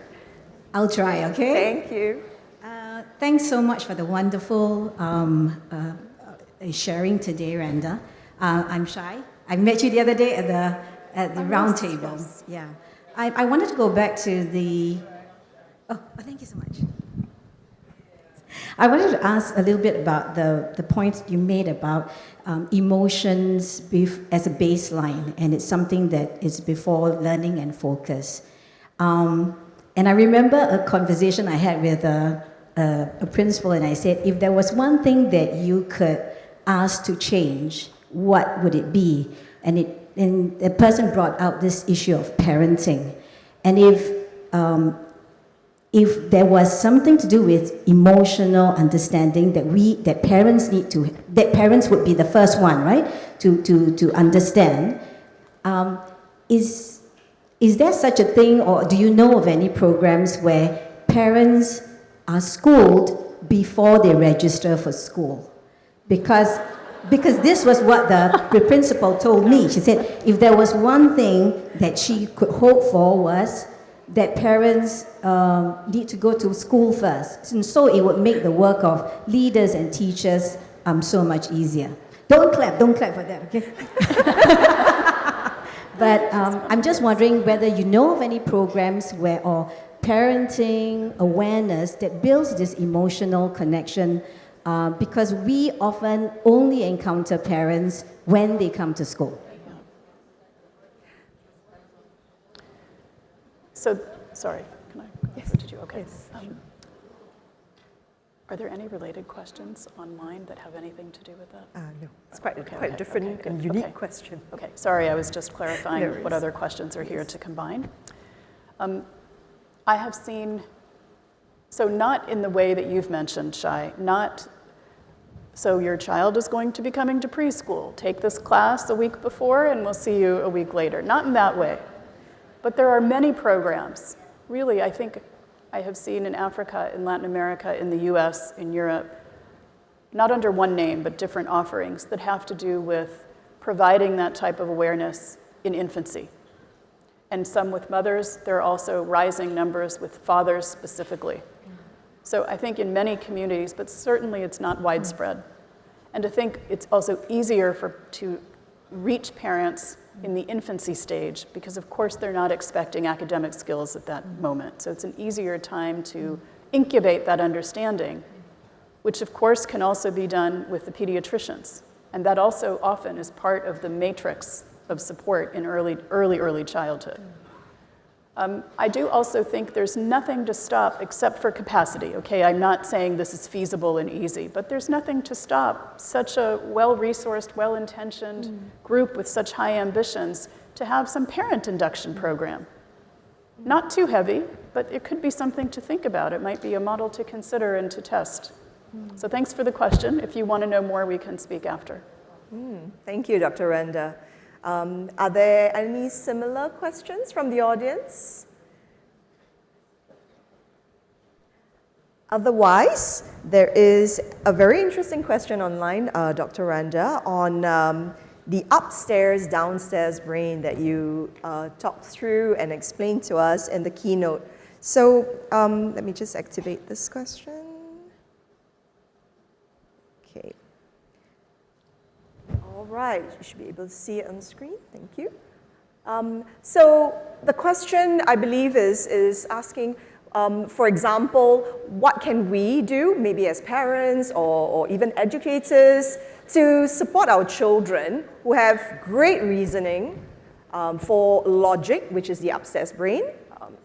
I'll try, okay? Thank you. Thanks so much for the wonderful sharing today, Randa. I'm Shai. I met you the other day at the round table. Yes. Yeah. I wanted to go back to the... Oh, thank you so much. I wanted to ask a little bit about the point you made about emotions as a baseline, and it's something that is before learning and focus. And I remember a conversation I had with a principal, and I said, if there was one thing that you could ask to change, what would it be? And the person brought out this issue of parenting. And if there was something to do with emotional understanding that parents would be the first one, right, to understand, is there such a thing, or do you know of any programs where parents are schooled before they register for school? Because this was what the principal told me. She said if there was one thing that she could hope for was that parents need to go to school first. And so it would make the work of leaders and teachers so much easier. Don't clap for that, okay? But I'm just wondering whether you know of any programs where, or parenting awareness that builds this emotional connection, because we often only encounter parents when they come to school. So, sorry, can I go over to you? Okay. Yes. Are there any related questions online that have anything to do with that? No, it's quite a different good. and unique Okay. question. Okay, sorry, I was just clarifying No what worries. other questions are here to combine. I have seen, so not in the way that you've mentioned, Shai, not, so your child is going to be coming to preschool, take this class a week before and we'll see you a week later. Not in that way. But there are many programs. Really, I think I have seen in Africa, in Latin America, in the US, in Europe, not under one name, but different offerings that have to do with providing that type of awareness in infancy. And some with mothers, there are also rising numbers with fathers specifically. So I think in many communities, but certainly it's not widespread. And to think it's also easier to reach parents in the infancy stage, because of course they're not expecting academic skills at that moment. So it's an easier time to incubate that understanding, which of course can also be done with the pediatricians. And that also often is part of the matrix of support in early childhood. I do also think there's nothing to stop except for capacity. Okay, I'm not saying this is feasible and easy, but there's nothing to stop such a well-resourced, well-intentioned group with such high ambitions to have some parent induction program. Not too heavy, but it could be something to think about. It might be a model to consider and to test. So thanks for the question. If you want to know more, we can speak after. Thank you, Dr. Randa. Are there any similar questions from the audience? Otherwise, there is a very interesting question online, Dr. Randa, on the upstairs, downstairs brain that you talked through and explained to us in the keynote. So let me just activate this question. Okay. All right, you should be able to see it on the screen. Thank you. So the question, I believe, is asking, for example, what can we do, maybe as parents or even educators, to support our children who have great reasoning for logic, which is the upstairs brain,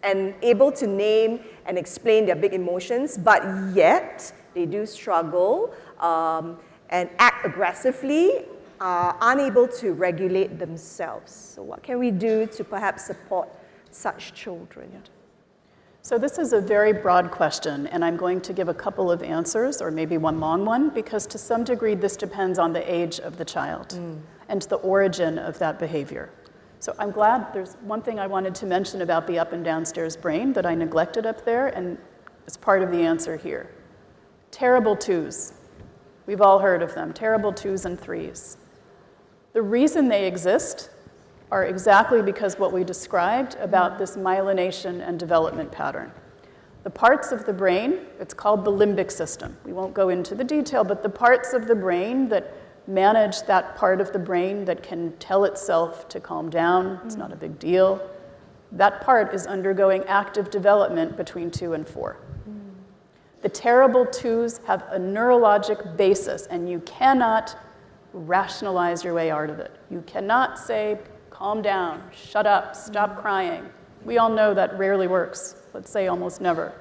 and able to name and explain their big emotions, but yet they do struggle and act aggressively, are unable to regulate themselves. So what can we do to perhaps support such children? So this is a very broad question, and I'm going to give a couple of answers, or maybe one long one, because to some degree this depends on the age of the child and the origin of that behavior. So I'm glad there's one thing I wanted to mention about the up and downstairs brain that I neglected up there, and it's part of the answer here. Terrible twos. We've all heard of them, terrible 2s and 3s. The reason they exist are exactly because what we described about this myelination and development pattern. The parts of the brain, it's called the limbic system. We won't go into the detail, but the parts of the brain that manage that part of the brain that can tell itself to calm down, it's not a big deal, that part is undergoing active development between 2 and 4. The terrible 2s have a neurologic basis, and you cannot rationalize your way out of it. You cannot say, calm down, shut up, stop crying. We all know that rarely works. Let's say almost never.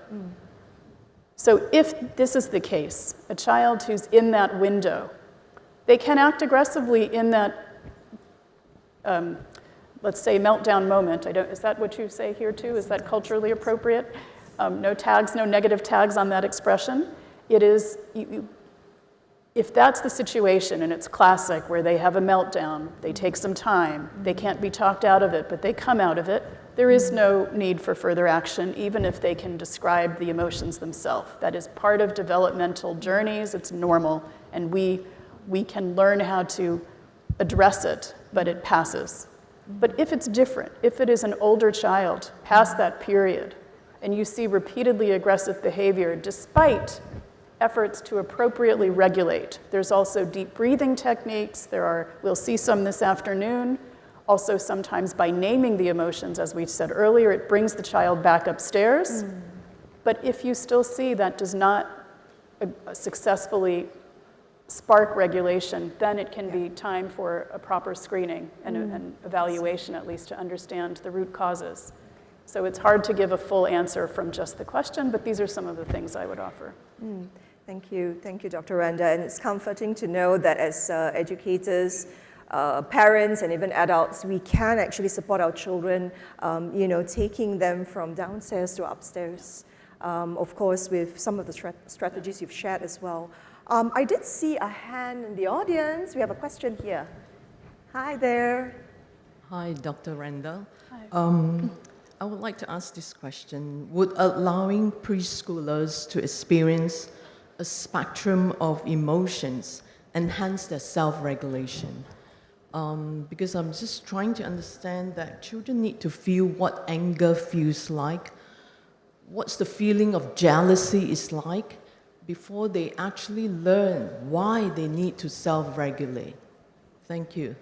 So if this is the case, a child who's in that window, they can act aggressively in that, let's say, meltdown moment. Is that what you say here too? Is that culturally appropriate? No tags, no negative tags on that expression. It is, if that's the situation, and it's classic, where they have a meltdown, they take some time, they can't be talked out of it, but they come out of it, there is no need for further action, even if they can describe the emotions themselves. That is part of developmental journeys, it's normal, and we can learn how to address it, but it passes. But if it's different, if it is an older child past that period, and you see repeatedly aggressive behavior despite efforts to appropriately regulate. There's also deep breathing techniques. We'll see some this afternoon, Also, sometimes by naming the emotions, as we said earlier, it brings the child back upstairs. But if you still see that does not successfully spark regulation, then it can be time for a proper screening and an evaluation, at least, to understand the root causes. So it's hard to give a full answer from just the question, but these are some of the things I would offer. Thank you, Dr. Randa. And it's comforting to know that as educators, parents, and even adults, we can actually support our children, taking them from downstairs to upstairs. Of course, with some of the strategies you've shared as well. I did see a hand in the audience. We have a question here. Hi there. Hi, Dr. Randa. Hi. I would like to ask this question. Would allowing preschoolers to experience a spectrum of emotions enhance their self-regulation? Because I'm just trying to understand that children need to feel what anger feels like, what's the feeling of jealousy is like, before they actually learn why they need to self-regulate. Thank you.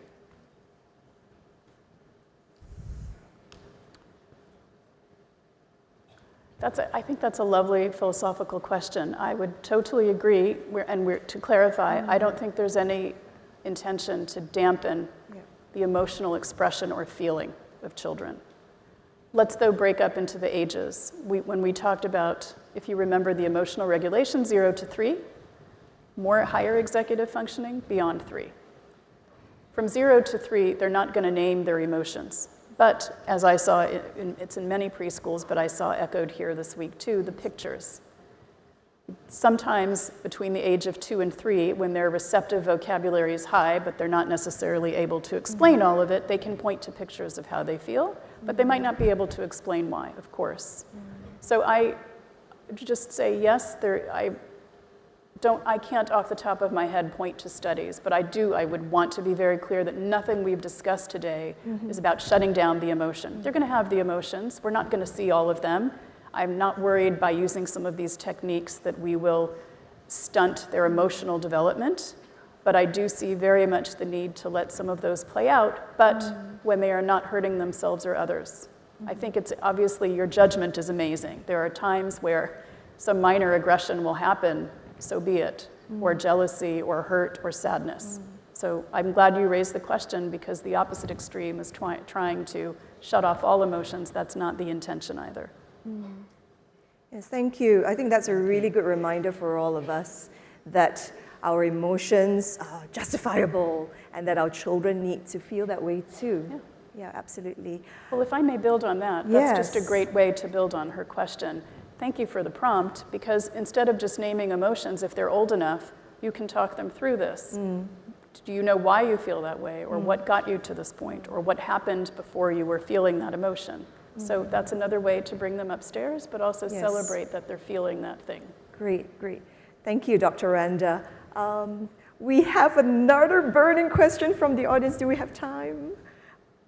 I think that's a lovely philosophical question. I would totally agree, to clarify, I don't think there's any intention to dampen the emotional expression or feeling of children. Let's, though, break up into the ages. When we talked about, if you remember, the emotional regulation, 0 to 3, more higher executive functioning, beyond 3. From 0 to 3, they're not going to name their emotions. But as I saw, it's in many preschools, but I saw echoed here this week too, the pictures. Sometimes between the age of 2 and 3, when their receptive vocabulary is high, but they're not necessarily able to explain all of it, they can point to pictures of how they feel, but they might not be able to explain why, of course. So I just say yes, I can't off the top of my head point to studies, but I would want to be very clear that nothing we've discussed today is about shutting down the emotion. They're going to have the emotions. We're not going to see all of them. I'm not worried by using some of these techniques that we will stunt their emotional development, but I do see very much the need to let some of those play out, but when they are not hurting themselves or others. I think it's obviously your judgment is amazing. There are times where some minor aggression will happen, so be it, or jealousy or hurt or sadness. So I'm glad you raised the question, because the opposite extreme is trying to shut off all emotions. That's not the intention either. Yes, thank you. I think that's a really good reminder for all of us that our emotions are justifiable and that our children need to feel that way too. Yeah, absolutely. Well, if I may build on that, that's just a great way to build on her question. Thank you for the prompt, because instead of just naming emotions, if they're old enough, you can talk them through this. Do you know why you feel that way, or what got you to this point, or what happened before you were feeling that emotion? So that's another way to bring them upstairs, but also celebrate that they're feeling that thing. Great. Thank you, Dr. Randa. We have another burning question from the audience. Do we have time?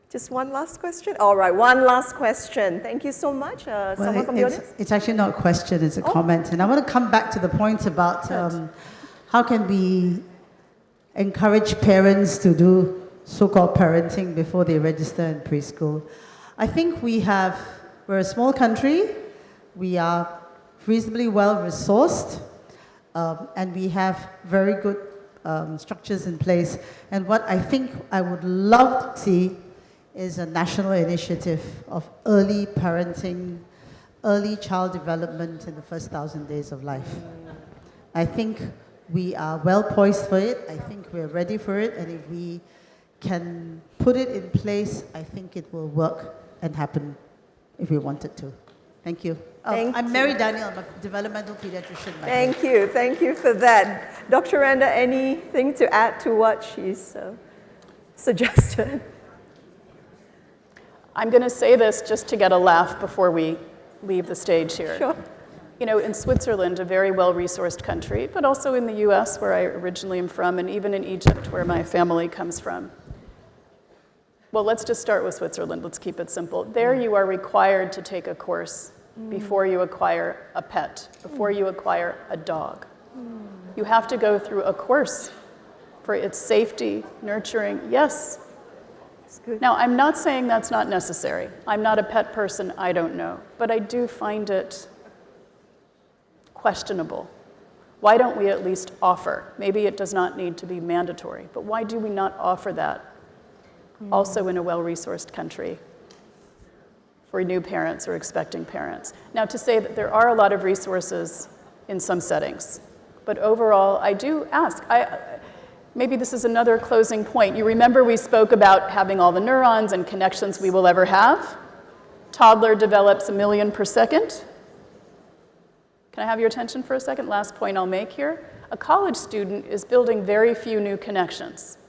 Just one last question? All right, one last question. Thank you so much. Someone from the audience? It's actually not a question, it's a comment. And I want to come back to the point about how can we encourage parents to do so-called parenting before they register in preschool. I think we're a small country, we are reasonably well-resourced, and we have very good structures in place. And what I think I would love to see is a national initiative of early parenting, early child development in the first 1,000 days of life. I think we are well poised for it. I think we're ready for it. And if we can put it in place, I think it will work and happen if we want it to. Thank you. I'm Mary Daniel, I'm a developmental pediatrician. Thank you for that. Dr. Randa, anything to add to what she's suggested? I'm going to say this just to get a laugh before we leave the stage here. Sure. You know, in Switzerland, a very well-resourced country, but also in the US, where I originally am from, and even in Egypt, where my family comes from. Well, let's just start with Switzerland. Let's keep it simple. There you are required to take a course before you acquire a pet, before you acquire a dog. You have to go through a course for its safety, nurturing, yes. Now, I'm not saying that's not necessary. I'm not a pet person, I don't know. But I do find it questionable. Why don't we at least offer? Maybe it does not need to be mandatory, but why do we not offer that also in a well-resourced country for new parents or expecting parents? Now, to say that there are a lot of resources in some settings, but overall, I do ask. Maybe this is another closing point. You remember we spoke about having all the neurons and connections we will ever have? Toddler develops 1 million per second. Can I have your attention for a second? Last point I'll make here. A college student is building very few new connections.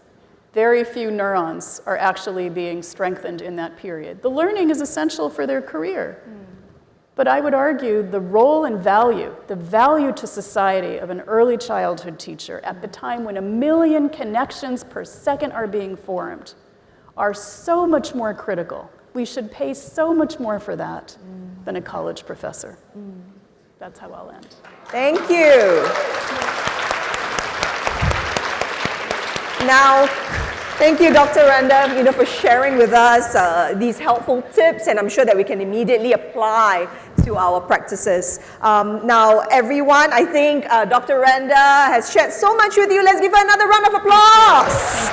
Very few neurons are actually being strengthened in that period. The learning is essential for their career. But I would argue the role and value, the value to society of an early childhood teacher at the time when 1 million connections per second are being formed are so much more critical. We should pay so much more for that than a college professor. That's how I'll end. Thank you. Now, thank you, Dr. Randa, for sharing with us these helpful tips, and I'm sure that we can immediately apply to our practices. Now, everyone, I think Dr. Randa has shared so much with you. Let's give her another round of applause.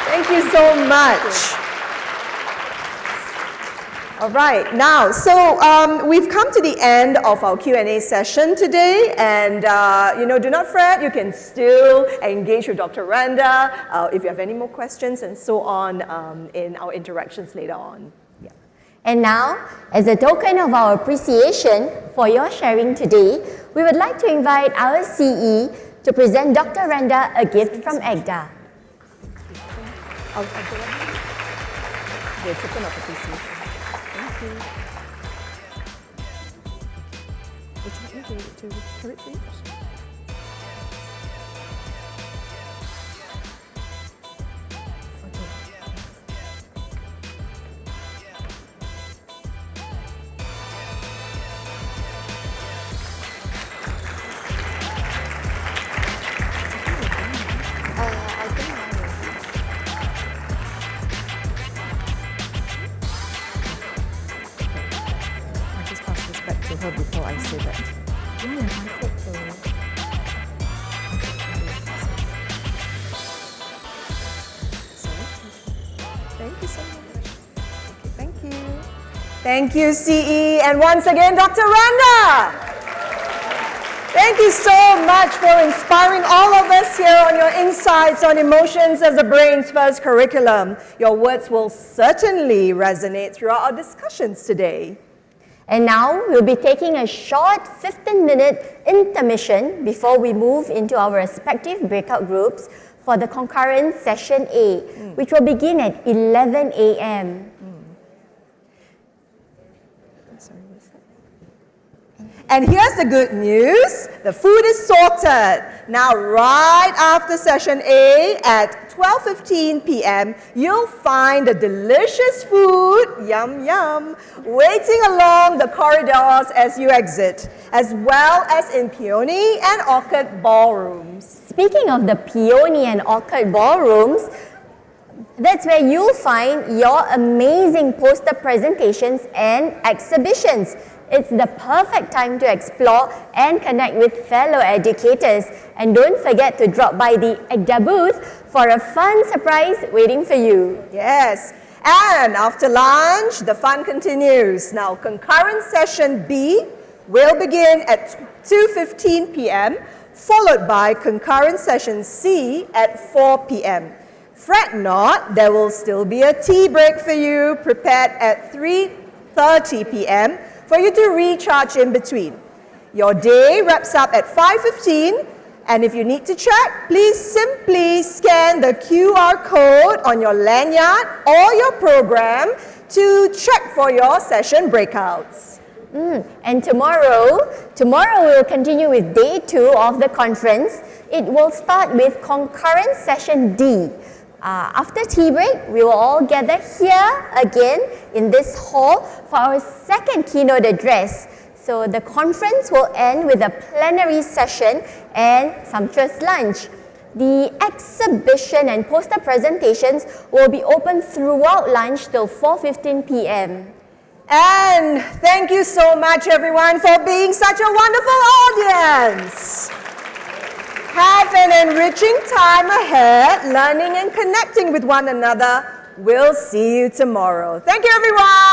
Thank you so much. All right, now, so we've come to the end of our Q&A session today, and do not fret, you can still engage with Dr. Randa if you have any more questions and so on in our interactions later on. Yeah. And now, as a token of our appreciation for your sharing today, we would like to invite our CE to present Dr. Randa a gift from ECDA. The token of appreciation. Thank you. Would you like me to carry it for you? Her before I say that. Yeah, I said so. Thank you so much. Okay, thank you. Thank you, CE. And once again, Dr. Randa. Thank you so much for inspiring all of us here on your insights on emotions as the brain's first curriculum. Your words will certainly resonate throughout our discussions today. And now we'll be taking a short 15-minute intermission before we move into our respective breakout groups for the concurrent session A, which will begin at 11 a.m. And here's the good news. The food is sorted. Now, right after session A at 12:15 p.m., you'll find the delicious food, yum yum, waiting along the corridors as you exit, as well as in peony and orchid ballrooms. Speaking of the peony and orchid ballrooms, that's where you'll find your amazing poster presentations and exhibitions. It's the perfect time to explore and connect with fellow educators. And don't forget to drop by the ECDA booth for a fun surprise waiting for you. Yes, and after lunch, the fun continues. Now, concurrent session B will begin at 2:15 p.m., followed by concurrent session C at 4 p.m. Fret not, there will still be a tea break for you prepared at 3:30 p.m. for you to recharge in between. Your day wraps up at 5:15, and if you need to check, please simply scan the QR code on your lanyard or your program to check for your session breakouts. And tomorrow we'll continue with day 2 of the conference. It will start with concurrent session D. After tea break, we will all gather here again in this hall for our second keynote address. So the conference will end with a plenary session and sumptuous lunch. The exhibition and poster presentations will be open throughout lunch till 4:15 p.m. And thank you so much, everyone, for being such a wonderful audience. Have an enriching time ahead, learning and connecting with one another. We'll see you tomorrow. Thank you, everyone.